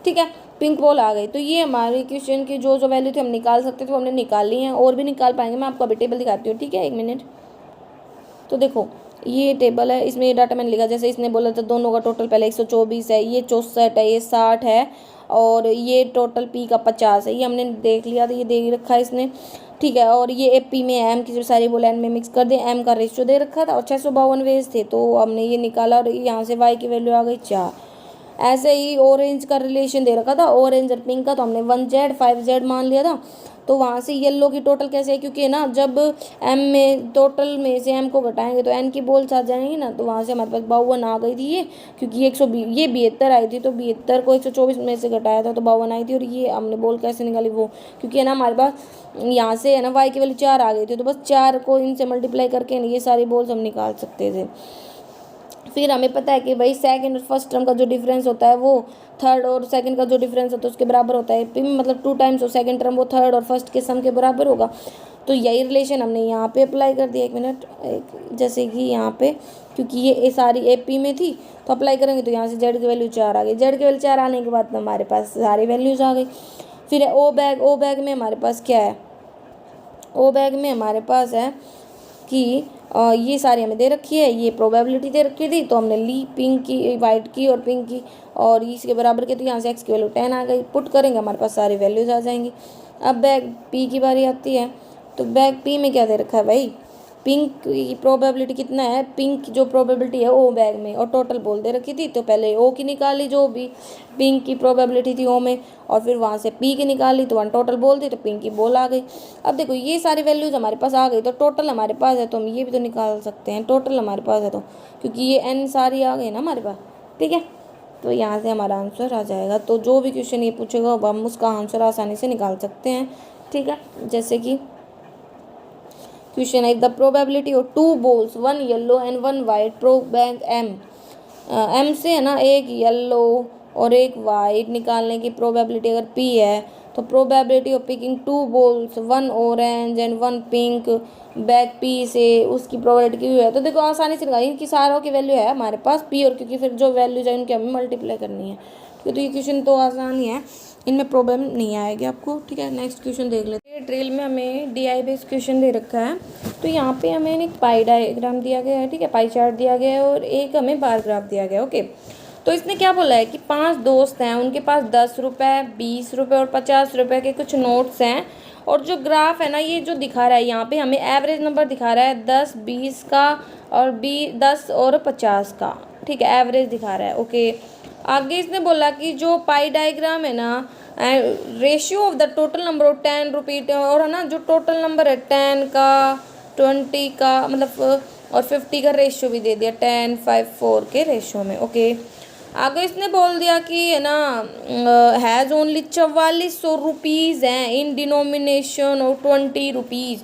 ठीक है, पिंक बॉल आ गई। तो ये हमारी क्वेश्चन की जो जो वैल्यू थी हम निकाल सकते थे वो हमने निकाल ली हैं, और भी निकाल पाएंगे। मैं आपको अभी टेबल दिखाती हूँ। ठीक है, 1 मिनट। तो देखो ये टेबल है, इसमें ये डाटा मैंने लिखा, जैसे इसने बोला था दोनों का टोटल पहले 124 है, ये 64 है, ये 60 है, और ये टोटल p का 50 है, ये हमने देख लिया। तो ये दे रखा है इसने। ठीक है, और ये p में एम की जो सारी बोला एन में मिक्स कर दे, एम का रेशियो दे रखा था और 652 वेज थे, तो हमने ये निकाला और यहाँ से y की वैल्यू आ गई 4। ऐसे ही ऑरेंज का रिलेशन दे रखा था, ऑरेंज और पिंक का, तो हमने 1Z 5Z मान लिया था। तो वहाँ से येलो की टोटल कैसे है, क्योंकि ना जब एम में टोटल में से एम को घटाएंगे तो एन की बॉल्स आ जाएंगी ना, तो वहाँ से हमारे पास 52 आ गई थी ये, क्योंकि ये 120 ये 72 आई थी, तो 72 को 124 में से घटाया था तो 52 आई थी। और ये हमने बॉल कैसे निकाली वो, क्योंकि है ना हमारे पास यहाँ से है ना वाई की वैल्यू 4 आ गई थी, तो बस 4 को इनसे मल्टीप्लाई करके ये सारी बॉल्स हम निकाल सकते थे। फिर हमें पता है कि भाई सेकंड और फर्स्ट टर्म का जो डिफरेंस होता है वो थर्ड और सेकंड का जो डिफरेंस होता है उसके बराबर होता है। मतलब 2 टाइम्स और सेकंड टर्म वो थर्ड और फर्स्ट के सम के बराबर होगा। तो यही रिलेशन हमने यहाँ पे अप्लाई कर दिया। 1 मिनट, जैसे कि यहाँ पे क्योंकि ये सारी AP में थी तो अप्लाई करेंगे तो यहाँ से Z की वैल्यू 4 आ गई। Z की वैल्यू 4 आने के बाद हमारे पास सारी वैल्यूज़ आ गई। फिर ओ बैग में हमारे पास क्या है, ओ बैग में हमारे पास है कि ये सारी हमें दे रखी है, ये प्रोबेबिलिटी दे रखी थी, तो हमने ली पिंक की, वाइट की और पिंक की, और इसके बराबर के, तो यहाँ से एक्स की वैल्यू 10 आ गई। पुट करेंगे हमारे पास सारी वैल्यूज आ जाएंगी। अब बैग पी की बारी आती है, तो बैग पी में क्या दे रखा है भाई, पिंक की प्रोबेबिलिटी कितना है, पिंक की जो प्रोबेबिलिटी है ओ बैग में, और टोटल बोल दे रखी थी, तो पहले ओ की निकाली जो भी पिंक की प्रोबेबिलिटी थी ओ में, और फिर वहाँ से पी की निकाली तो वन टोटल बोल दी, तो पिंक की बोल आ गई। अब देखो ये सारी वैल्यूज हमारे पास आ गई, तो टोटल हमारे पास है, तो हम ये भी तो निकाल सकते हैं, टोटल हमारे पास है, तो क्योंकि ये एन सारी आ गई ना हमारे पास, ठीक है, तो यहाँ से हमारा आंसर आ जाएगा। तो जो भी क्वेश्चन ये पूछेगा अब हम उसका आंसर आसानी से निकाल सकते हैं, ठीक है। जैसे कि क्वेश्चन है, the probability of 2 balls 1 yellow and 1 white प्रो बैंक एम, एम से है ना एक येलो और एक वाइट निकालने की प्रोबेबिलिटी अगर पी है, तो probability of picking 2 balls 1 orange and 1 pink bag P से उसकी प्रोबेबिलिटी की है। तो देखो आसानी से निकाली, इनकी सारों की वैल्यू है हमारे पास पी, और क्योंकि फिर जो वैल्यूज है उनकी हमें मल्टीप्लाई करनी है, तो ये क्वेश्चन तो आसान ही है, इनमें प्रॉब्लम नहीं आएगी आपको, ठीक है। नेक्स्ट क्वेश्चन देख लेते हैं। ड्रिल में हमें DI बेस्ड क्वेश्चन दे रखा है, तो यहाँ पे हमें एक पाई डायग्राम दिया गया है, ठीक है, पाई चार्ट दिया गया है, और एक हमें बार ग्राफ दिया गया है, ओके। तो इसने क्या बोला है कि 5 दोस्त हैं, उनके पास 10 रुपये, 20 रुपये और 50 रुपये के कुछ नोट्स हैं, और जो ग्राफ है ना ये जो दिखा रहा है यहाँ पे हमें एवरेज नंबर दिखा रहा है 10, 20 का और 10 और 50 का, ठीक है, एवरेज दिखा रहा है, ओके। आगे इसने बोला कि जो पाई डायग्राम है ना, ratio of the total number of 10 रुपी, और है ना जो टोटल नंबर है 10 का, 20 का, मतलब और 50 का रेशियो भी दे दिया, 10, 5, 4 के रेशियो में, ओके। आगे इसने बोल दिया कि है ना हैज़ ओनली 4400 रुपीज़ हैं इन डिनोमिनेशन ऑफ 20 रुपीज़,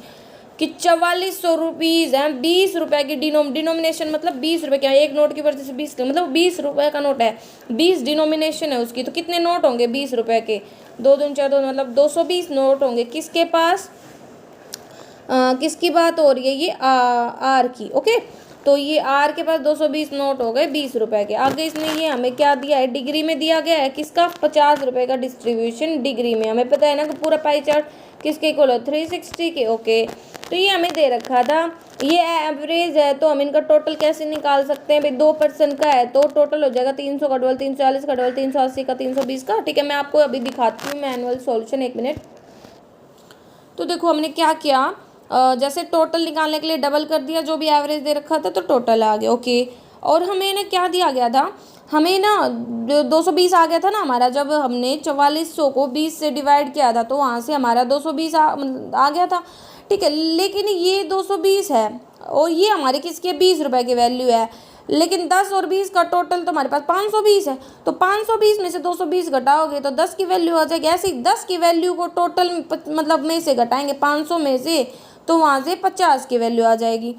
कि 4400 रुपीज़ हैं, 20 रुपये की डिनोमिनेशन, मतलब 20 रुपये क्या, एक नोट की वजह से 20 का मतलब 20 रुपये का नोट है, 20 डिनोमिनेशन है उसकी, तो कितने नोट होंगे 20 रुपये के, 2 दूनी 4 2 मतलब 220 नोट होंगे किसके पास, किसकी बात हो रही है, ये आर की, ओके। तो ये आर के पास 220 नोट हो गए 20 रुपये के। आगे इसने ये हमें क्या दिया है, डिग्री में दिया गया है, किसका, 50 रुपये का डिस्ट्रीब्यूशन डिग्री में, हमें पता है ना कि पूरा पाई चार्ट किसके इक्वल है, 360 के, ओके। तो ये हमें दे रखा था, ये एवरेज है, तो हम इनका टोटल कैसे निकाल सकते हैं भाई, 2% का है तो टोटल हो जाएगा 300 का डबल 340 का डबल 380 का 320 का, ठीक है। मैं आपको अभी दिखाती हूँ मैनुअल सॉल्यूशन, 1 मिनट। तो देखो हमने क्या किया, जैसे टोटल निकालने के लिए डबल कर दिया, जो भी एवरेज दे रखा था तो टोटल आ गया, ओके। और हमें ना क्या दिया गया था, हमें ना 220 आ गया था ना हमारा, जब हमने 4400 को 20 से डिवाइड किया था तो वहाँ से हमारा 220 आ गया था, ठीक है। लेकिन ये 220 है और ये हमारे किसके 20 रुपये की वैल्यू है, लेकिन 10 और 20 का टोटल तो हमारे पास 520 है, तो 520 में से 220 घटाओगे तो 10 की वैल्यू आ जाएगी। ऐसे ही 10 की वैल्यू को टोटल मतलब में से घटाएंगे 500 में से, तो वहाँ से 50 की वैल्यू आ जाएगी,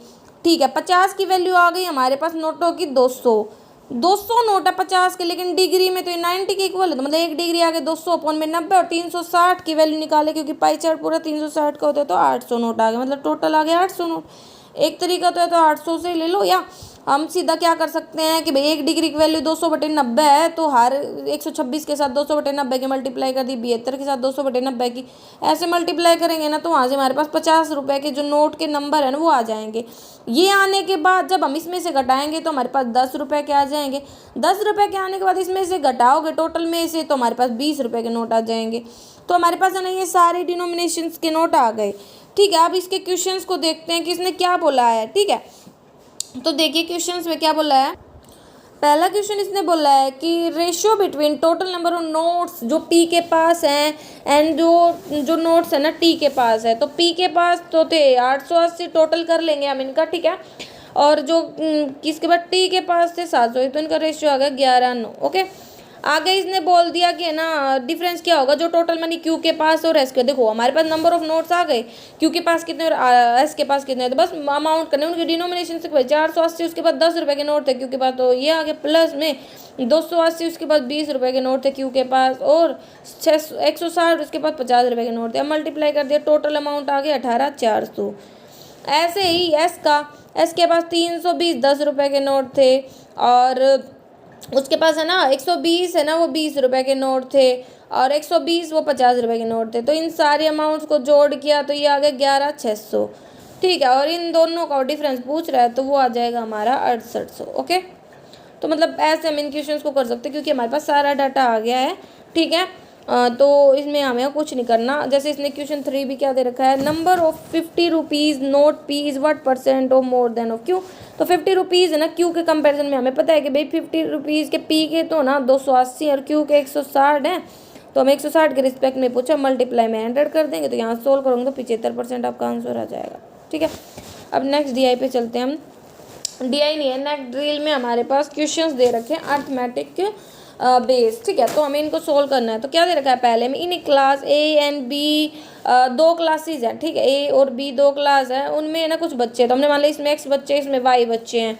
ठीक है। 50 की वैल्यू आ गई हमारे पास नोटों की 200 नोट है 50 के, लेकिन डिग्री में तो ये 90 के इक्वल है, तो मतलब 1 डिग्री आ गई 200 अपॉन में 90, और 360 की वैल्यू निकाले क्योंकि पाई चार्ट पूरा 360 का होता है, तो 800 नोट आ गए, मतलब टोटल आ गया 800 नोट। एक तरीका तो है तो 800 से ले लो, या हम सीधा क्या कर सकते हैं कि भाई 1 डिग्री की वैल्यू 200/90 है, तो हर 126 के साथ 200/90 की मल्टीप्लाई कर दी, 72 के साथ 200/90 की, ऐसे मल्टीप्लाई करेंगे ना तो वहाँ से हमारे पास 50 रुपये के जो नोट के नंबर है ना वो आ जाएंगे। ये आने के बाद जब हम इसमें से घटाएंगे तो हमारे पास 10 रुपये के आ जाएंगे, 10 रुपये के आने के बाद इसमें से घटाओगे टोटल में से तो हमारे पास 20 रुपये के नोट आ जाएंगे। तो हमारे पास है ना ये सारे डिनोमिनेशंस के नोट आ गए, ठीक है। अब इसके क्वेश्चंस को देखते हैं कि इसने क्या बोला है, ठीक है। तो देखिए क्वेश्चंस में क्या बोला है। पहला क्वेश्चन इसने बोला है कि ratio between total number of notes जो पी के पास हैं एंड जो नोट्स है ना टी के पास है, तो पी के पास तो थे 880, टोटल कर लेंगे हम इनका, ठीक है। और जो किसके बाद टी के पास थे 700, तो इनका रेशियो आ गया 11:9, ओके। आगे इसने बोल दिया कि है ना डिफरेंस क्या होगा जो टोटल मनी क्यू के पास और एस के, देखो हमारे पास नंबर ऑफ नोट्स आ गए, क्यू के पास कितने और एस के पास कितने, तो बस अमाउंट करने उनके डिनोमिनेशन से 480, उसके बाद 10 रुपये के नोट थे क्यू के पास, तो ये आ गया प्लस में 280, उसके बाद 20 रुपये के नोट थे क्यू के पास, और 160 उसके पास 50 रुपये के नोट थे। अब मल्टीप्लाई कर दिया, टोटल अमाउंट आ गया 18,400। ऐसे ही एस के पास 320 10 रुपये के नोट थे, और उसके पास है ना 120 है ना वो 20 रुपये के नोट थे, और 120 वो 50 रुपये के नोट थे। तो इन सारे अमाउंट्स को जोड़ किया तो ये आ गया 11,600। ठीक है, और इन दोनों का डिफरेंस पूछ रहा है तो वो आ जाएगा हमारा 6800। ओके, तो मतलब ऐसे हम इन क्वेश्चंस को कर सकते हैं क्योंकि हमारे पास सारा डाटा आ गया है। ठीक है, तो इसमें हमें कुछ नहीं करना। जैसे इसने क्वेश्चन 3 भी क्या दे रखा है, number of 50 rupees note P is what percent of more than of Q. तो 50 रुपीज़ है ना, क्यू के कंपैरिजन में हमें पता है कि भाई 50 रुपीज़ के पी के तो ना 280 और क्यू के 160 है, तो हम 160 के रिस्पेक्ट में पूछा, मल्टीप्लाई में 100 कर देंगे, तो यहाँ सोल्व करोगे तो 75% आपका आंसर आ जाएगा। ठीक है, अब नेक्स्ट DI पे चलते हैं हम। DI नहीं है, नेक्स्ट ड्रिल में हमारे पास क्वेश्चंस दे रखे हैं अर्थमेटिक के बेस। ठीक है, तो हमें इनको सोल्व करना है। तो क्या दे रखा है पहले में, in class A and B 2 classes हैं। ठीक है, A और B 2 क्लास है, उनमें ना कुछ बच्चे, तो हमने मान लिया इसमें X बच्चे इसमें Y बच्चे हैं।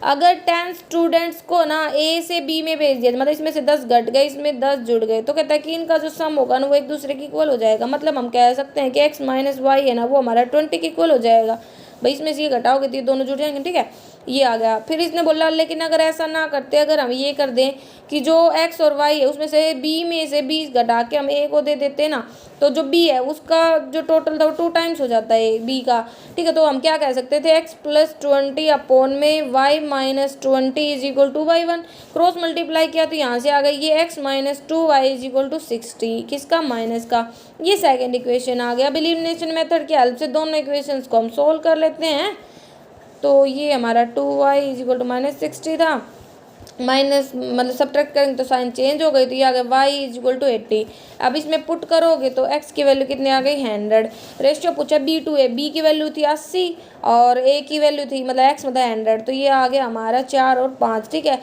अगर 10 स्टूडेंट्स को ना A से B में भेज दिया, मतलब इसमें से 10 घट गए, इसमें 10 जुड़ गए, तो कहता है कि इनका जो सम होगा ना वो एक दूसरे के इक्वल हो जाएगा। मतलब हम कह सकते हैं कि X माइनस वाई है ना वो हमारा 20 के इक्वल हो जाएगा। भाई इसमें से ये घटाओगे तो ये दोनों जुड़ जाएंगे। ठीक है, ये आ गया। फिर इसने बोला लेकिन अगर ऐसा ना करते, अगर हम ये कर दें कि जो X और Y है उसमें से B में से 20 घटा के हम A को दे देते हैं ना, तो जो B है उसका जो टोटल था वो 2 टाइम्स हो जाता है B का। ठीक है, तो हम क्या कह सकते थे, X प्लस 20 अपॉन में Y minus 20 is equal to Y1। Cross multiply किया तो यहाँ से आ गई ये X minus 2Y is equal to 60, किसका, माइनस का। ये सेकेंड इक्वेशन आ गया। अब एलिमिनेशन मेथड की हेल्प से दोनों इक्वेशंस को हम सोल्व कर लेते हैं। तो ये हमारा 2y is equal to minus 60 था, माइनस मतलब सब्ट्रैक्ट करेंगे तो साइन चेंज हो गई, तो ये आ गया y इज इक्वल टू 80। अब इसमें पुट करोगे तो x की वैल्यू कितनी आ गई 100। रेशियो पूछा B2 A, B की वैल्यू थी 80 और A की वैल्यू थी मतलब x मतलब 100, तो ये आ गया हमारा 4 और 5। ठीक है,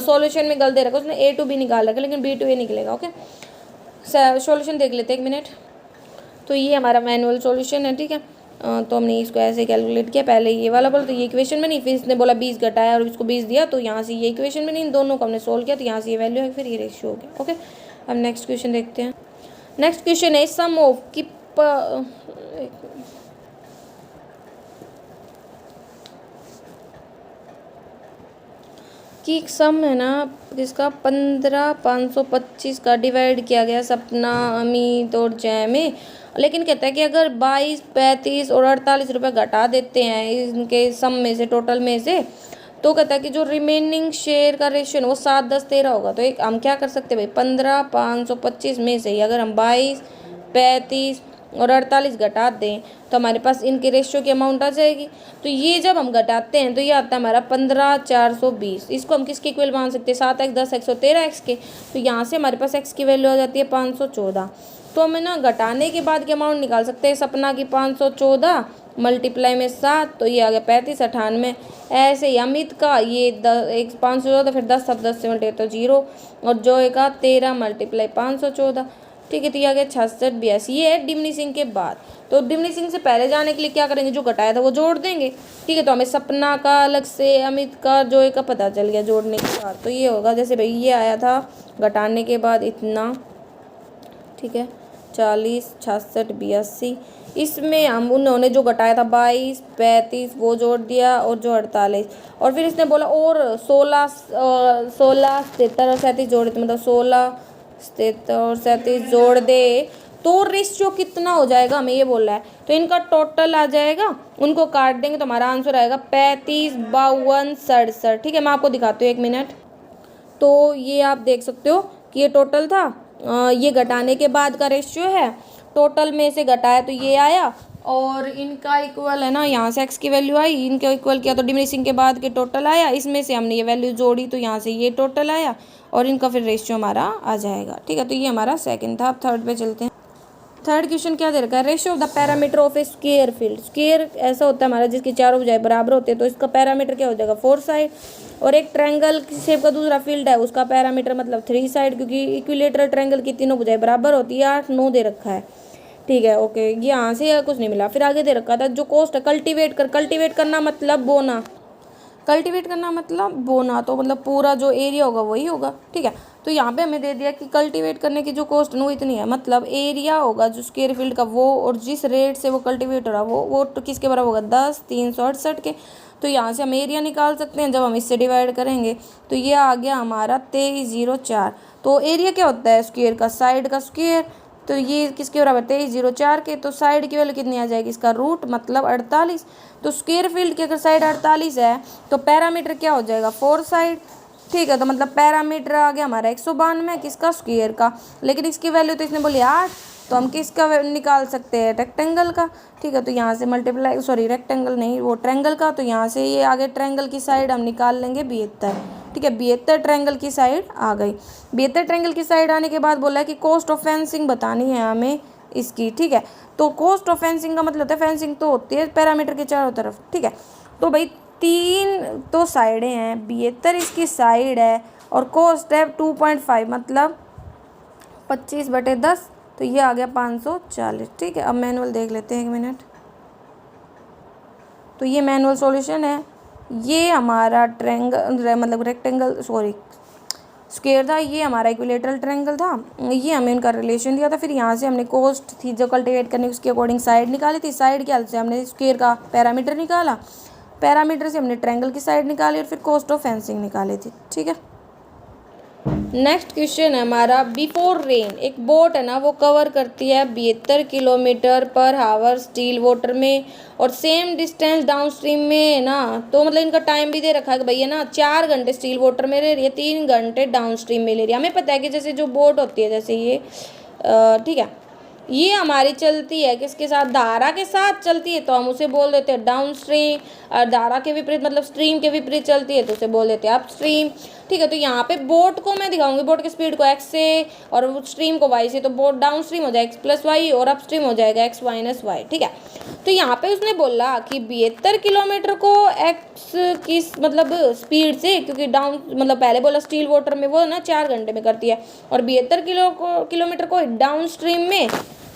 सॉल्यूशन में गलत दे रखा उसने A2 B निकाल रखा लेकिन B2A निकलेगा। ओके, सॉल्यूशन देख लेते हैं 1 मिनट। तो ये हमारा मैनुअल सॉल्यूशन है। ठीक है, तो हमने इसको ऐसे कैलकुलेट किया, पहले ये वाला बोला तो ये इक्वेशन में नहीं, फिर इसने बोला 20 घटाया और इसको 20 दिया, तो यहाँ से ये इक्वेशन में नहीं, इन दोनों को हमने सोल्व किया तो यहाँ से ये वैल्यू है, फिर ये रेशियो हो गया। ओके, अब नेक्स्ट क्वेश्चन देखते हैं। नेक्स्ट क्वेश्चन है सम ऑफ कि सम है ना किसका 15,525 का डिवाइड किया गया सपना, अमित और जय में। लेकिन कहता है कि अगर 22, 35 और 48 रुपये घटा देते हैं इनके सम में से, टोटल में से, तो कहता है कि जो रिमेनिंग शेयर का रेशियो वो 7, 10, 13 होगा। तो एक हम क्या कर सकते हैं भाई, 15,525 में से ही अगर हम 22, 35 और 48 घटा दें तो हमारे पास इनके रेशियो की अमाउंट आ जाएगी। तो ये जब हम घटाते हैं तो ये आता है हमारा 15,420। इसको हम किसके इक्वल मान सकते हैं, 7x, 10x और 13x के। तो यहाँ से हमारे पास x की वैल्यू आ जाती है 514। तो हमें ना घटाने के बाद की अमाउंट निकाल सकते हैं, सपना की 514 मल्टीप्लाई में 7, तो ये आ गया 35, 98। ऐसे ही अमित का ये 10, 514 फिर 10, सब 10 से मल्टीप्लाई तो 0, और जोए का 13 मल्टीप्लाई 514। ठीक है, तो ये आ गया 66, 82। ये है डिमिनिशिंग के बाद। तो डिमिनिशिंग से पहले जाने के लिए क्या करेंगे, जो घटाया था वो जोड़ देंगे। ठीक है, तो हमें सपना का अलग से, अमित का, जोए का पता चल गया जोड़ने के बाद। तो ये होगा जैसे भाई ये आया था घटाने के बाद इतना। ठीक है, 40, 66, 82। इसमें हम उन्होंने जो घटाया था 22, 35 वो जोड़ दिया और जो 48, और फिर इसने बोला और 16, 77 और 37 जोड़े, तो मतलब 16, 77 और 37 जोड़ दे तो रेशियो कितना हो जाएगा, हमें ये बोला है। तो इनका टोटल आ जाएगा, उनको काट देंगे तो हमारा आंसर आएगा 35, 52, 67। ठीक है, मैं आपको दिखाती हूँ 1 मिनट। तो ये आप देख सकते हो कि ये टोटल था, ये घटाने के बाद का रेशियो है, टोटल में से घटाया तो ये आया, और इनका इक्वल है ना, यहाँ से x की वैल्यू आई, इनके इक्वल किया तो डिमिनिशिंग के बाद के टोटल आया, इसमें से हमने ये वैल्यू जोड़ी तो यहाँ से ये टोटल आया, और इनका फिर रेशियो हमारा आ जाएगा। ठीक है, तो ये हमारा सेकंड था। अब थर्ड पे चलते हैं। थर्ड क्वेश्चन क्या दे रखा है, ratio of the parameter of A square field. Square ऐसा होता है हमारा जिसकी चारों भुजाएं बराबर होते हैं, तो इसका पैरामीटर क्या हो जाएगा 4 साइड। और एक ट्रायंगल शेप का दूसरा फील्ड है, उसका पैरामीटर मतलब 3 साइड, क्योंकि इक्विलेटरल ट्रायंगल की तीनों भुजाएं बराबर होती है। 8, 9 दे रखा है। ठीक है, ओके, ये यहाँ से कुछ नहीं मिला। फिर आगे दे रखा था जो कोस्ट है, कल्टीवेट करना मतलब बोना, कल्टीवेट करना मतलब बोना, तो मतलब पूरा जो एरिया होगा वही होगा। ठीक है, तो यहाँ पे हमें दे दिया कि कल्टीवेट करने की जो कॉस्ट है वो इतनी है, मतलब एरिया होगा जो स्क्वायर फील्ड का वो, और जिस रेट से वो कल्टीवेट हो रहा वो तो किसके बराबर होगा 10, 368 के। तो यहाँ से हम एरिया निकाल सकते हैं, जब हम इससे डिवाइड करेंगे तो ये आ गया हमारा 2304। तो एरिया क्या होता है स्क्वायर का, साइड का स्क्वायर, तो ये किसके बराबर 2304 के। तो साइड की वैल्यू कितनी आ जाएगी इसका रूट मतलब 48। तो स्क्वायर फील्ड की अगर साइड 48 है तो पैरामीटर क्या हो जाएगा 4 साइड। ठीक है, तो मतलब पैरामीटर आ गया हमारा 192 किसका स्क्वायर का। लेकिन इसकी वैल्यू तो इसने बोली 8, तो हम किसका निकाल सकते हैं रेक्टेंगल का। ठीक है, तो यहाँ से मल्टीप्लाई सॉरी रेक्टेंगल नहीं वो ट्रायंगल का। तो यहाँ से ये आगे ट्रायंगल की साइड हम निकाल लेंगे 72। ठीक है, 72 ट्रायंगल की साइड आ गई। 72 ट्रायंगल की साइड आने के बाद बोला है कि कोस्ट ऑफ फेंसिंग बतानी है हमें इसकी। ठीक है, तो कोस्ट ऑफ फेंसिंग का मतलब होता है फेंसिंग तो होती है पैरामीटर के चारों तरफ। ठीक है, तो भाई 3 तो साइडें हैं, 72 इसकी साइड है और कोस्ट है 2.5 मतलब 25/10। तो ये आ गया 540। ठीक है, अब मैनुअल देख लेते हैं 1 मिनट। तो ये मैनुअल सॉल्यूशन है। ये हमारा ट्रायंगल मतलब रेक्टेंगल सॉरी स्क्वायर था, ये हमारा इक्विलेटरल ट्रायंगल था। ये हमें इनका रिलेशन दिया था। फिर यहाँ से हमने कोस्ट थी जो कल्टिवेट करने उसके अकॉर्डिंग साइड निकाली थी। साइड के हेल्प से हमने स्क्वायर का पैरामीटर निकाला, पैरामीटर से हमने ट्रायंगल की साइड निकाली और फिर कोस्ट ऑफ फेंसिंग निकाली थी। ठीक है, नेक्स्ट क्वेश्चन है हमारा बिफोर रेन एक बोट है ना वो कवर करती है 72 किलोमीटर पर हावर स्टील वाटर में और सेम डिस्टेंस डाउन स्ट्रीम में है ना। तो मतलब इनका टाइम भी दे रखा है कि भैया ना 4 घंटे स्टील वाटर में रह रही है, 3 घंटे डाउन स्ट्रीम में ले रही है। हमें पता है कि जैसे जो बोट होती है जैसे ये ठीक है ये हमारी चलती है किसके साथ धारा के साथ चलती है तो हम उसे बोल देते हैं डाउन स्ट्रीम, और धारा के विपरीत मतलब स्ट्रीम के विपरीत चलती है तो उसे बोल देते हैं अप स्ट्रीम। ठीक है, तो यहाँ पे बोट को मैं दिखाऊंगी बोट की स्पीड को x से और स्ट्रीम को y से। तो बोट डाउन स्ट्रीम हो जाएगा x+y और अप स्ट्रीम हो जाएगा x - y। ठीक है, तो यहाँ पे उसने बोला कि 72 किलोमीटर को x की मतलब स्पीड से, क्योंकि डाउन मतलब पहले बोला स्टील वाटर में वो ना 4 घंटे में करती है और 72 किलोमीटर को डाउन स्ट्रीम में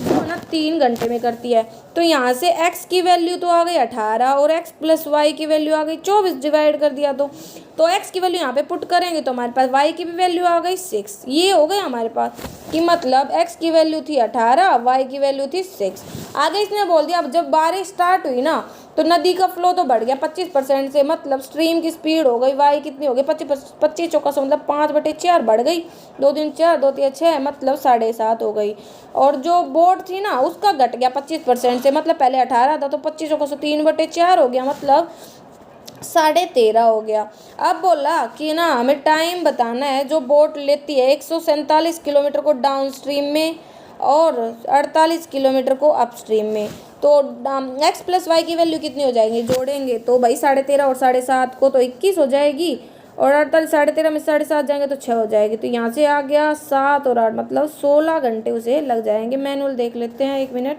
वो ना 3 घंटे में करती है। तो यहाँ से x की वैल्यू तो आ गई 18 और x+y की वैल्यू आ गई 24 डिवाइड कर दिया तो x की वैल्यू यहाँ पे पुट करेंगे तो हमारे पास y की भी वैल्यू आ गई 6। ये हो गई हमारे पास कि मतलब x की वैल्यू थी 18, y की वैल्यू थी 6। आगे इसने बोल दिया अब जब बारिश स्टार्ट हुई ना तो नदी का फ्लो तो बढ़ गया 25% से, मतलब स्ट्रीम की स्पीड हो गई y कितनी हो गई 25 चौका सौ मतलब 5/4 बढ़ गई। 2 दूनी 4 2 तिया 6 मतलब 7.5 हो गई। और जो बोट थी ना उसका घट गया 25% से, मतलब पहले 18 था तो 25 चौका सौ 3/4 हो गया मतलब 13.5 हो गया। अब बोला कि ना हमें टाइम बताना है जो बोट लेती है 147 किलोमीटर को डाउन स्ट्रीम में और 48 किलोमीटर को अप स्ट्रीम में। तो x+y की वैल्यू कितनी हो जाएगी जोड़ेंगे तो भाई 13.5 और 7.5 को तो 21 हो जाएगी और 48 13.5 में 7.5 जाएंगे तो 6 हो जाएगी। तो यहाँ से आ गया 7 और 8 मतलब 16 घंटे उसे लग जाएंगे। मैनुअल देख लेते हैं 1 मिनट।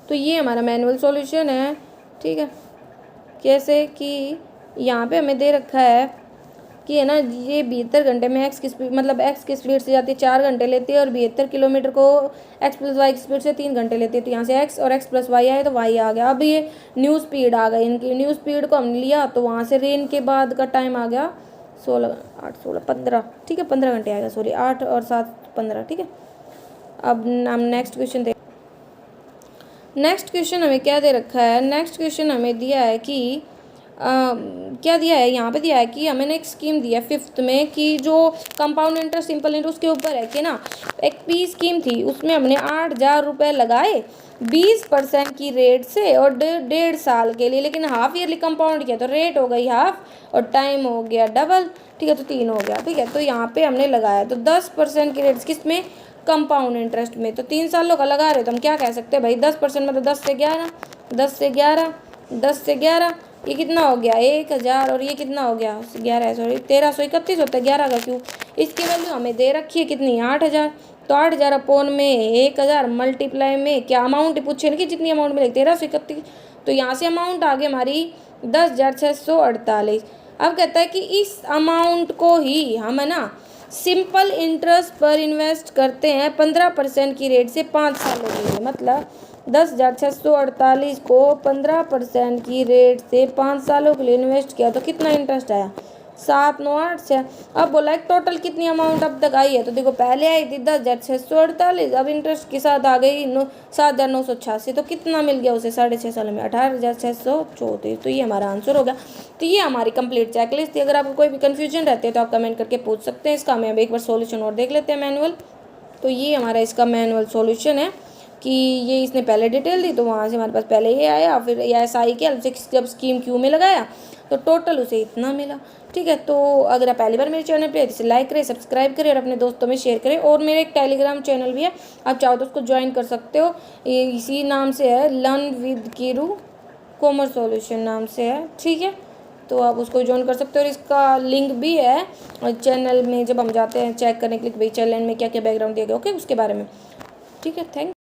तो ये हमारा मैनुअल सॉल्यूशन है। ठीक है, कैसे कि यहाँ पे हमें दे रखा है कि है ना ये 72 घंटे में x की स्पीड मतलब x की स्पीड से जाती है 4 घंटे लेती है और 72 किलोमीटर को x+y की स्पीड से 3 घंटे लेती है। तो यहाँ से x और x+y आए तो y आ गया। अब ये न्यू स्पीड आ गई, इनकी न्यू स्पीड को हमने लिया तो वहाँ से रेन के बाद का टाइम आ गया 16 8 16 15। ठीक है, 15 घंटे आएगा सॉरी 8 और 7 15। ठीक है, अब हम नेक्स्ट क्वेश्चन देख। नेक्स्ट क्वेश्चन हमें क्या दे रखा है, नेक्स्ट क्वेश्चन हमें दिया है कि क्या दिया है यहाँ पे दिया है कि हमें एक स्कीम दिया है 5th में कि जो कंपाउंड इंटरेस्ट सिंपल इंटरेस्ट उसके ऊपर है कि ना एक पी स्कीम थी उसमें हमने 8,000 रुपये लगाए 20% की रेट से और 1.5 साल के लिए, लेकिन हाफ ईयरली कंपाउंड किया तो रेट हो गई हाफ और टाइम हो गया डबल। ठीक है, तो 3 हो गया। ठीक है, तो यहाँ पे हमने लगाया तो 10% की रेट किस में कंपाउंड इंटरेस्ट में। तो 3 सालों का लगा रहे तो हम क्या कह सकते हैं भाई 10% मतलब 10 से 11 10 से 11 10 से 11 ये कितना हो गया 1,000 और ये कितना हो गया 11 सॉरी 1331 होता है 11 का क्यों। इसकी वैल्यू हमें दे रखी है कितनी 8,000। तो 8,000 अपॉन में 1,000 मल्टीप्लाई में क्या अमाउंट पूछे ना कि जितनी अमाउंट मिलेगी 1331। तो यहाँ से अमाउंट आ गई हमारी 10,648। अब कहता है कि इस अमाउंट को ही हम है ना सिंपल इंटरेस्ट पर इन्वेस्ट करते हैं 15% की रेट से 5 सालों के लिए, मतलब 10,648 को 15% की रेट से 5 सालों के लिए इन्वेस्ट किया तो कितना इंटरेस्ट आया 7,986। अब बोला एक टोटल कितनी अमाउंट अब तक आई है तो देखो पहले आई थी 10,648, अब इंटरेस्ट के साथ आ गई 7,986। तो कितना मिल गया उसे 6.5 सालों में 18,634। तो ये हमारा आंसर होगा। तो ये हमारी कंप्लीट चेकलिस्ट थी। अगर आपको कोई भी कन्फ्यूजन रहती है तो आप कमेंट करके पूछ सकते हैं। इसका हमें अब एक बार सॉल्यूशन और देख लेते हैं मैनुअल। तो ये हमारा इसका मैनुअल सॉल्यूशन है कि ये इसने पहले डिटेल दी तो वहाँ से हमारे पास पहले ये आया, फिर एएसआई के हेल्प से जब स्कीम क्यू में लगाया तो टोटल उसे इतना मिला। ठीक है, तो अगर आप पहली बार मेरे चैनल पे इसे लाइक करें, सब्सक्राइब करें और अपने दोस्तों में शेयर करें। और मेरे एक टेलीग्राम चैनल भी है, आप चाहो तो उसको ज्वाइन कर सकते हो, इसी नाम से है, learn with Kiru commerce solution नाम से है। ठीक है, तो आप उसको ज्वाइन कर सकते हो और इसका लिंक भी है चैनल में, जब हम जाते हैं चेक करने के लिए भाई चैनल में क्या क्या बैकग्राउंड दिया गया, ओके, उसके बारे में। ठीक है, थैंक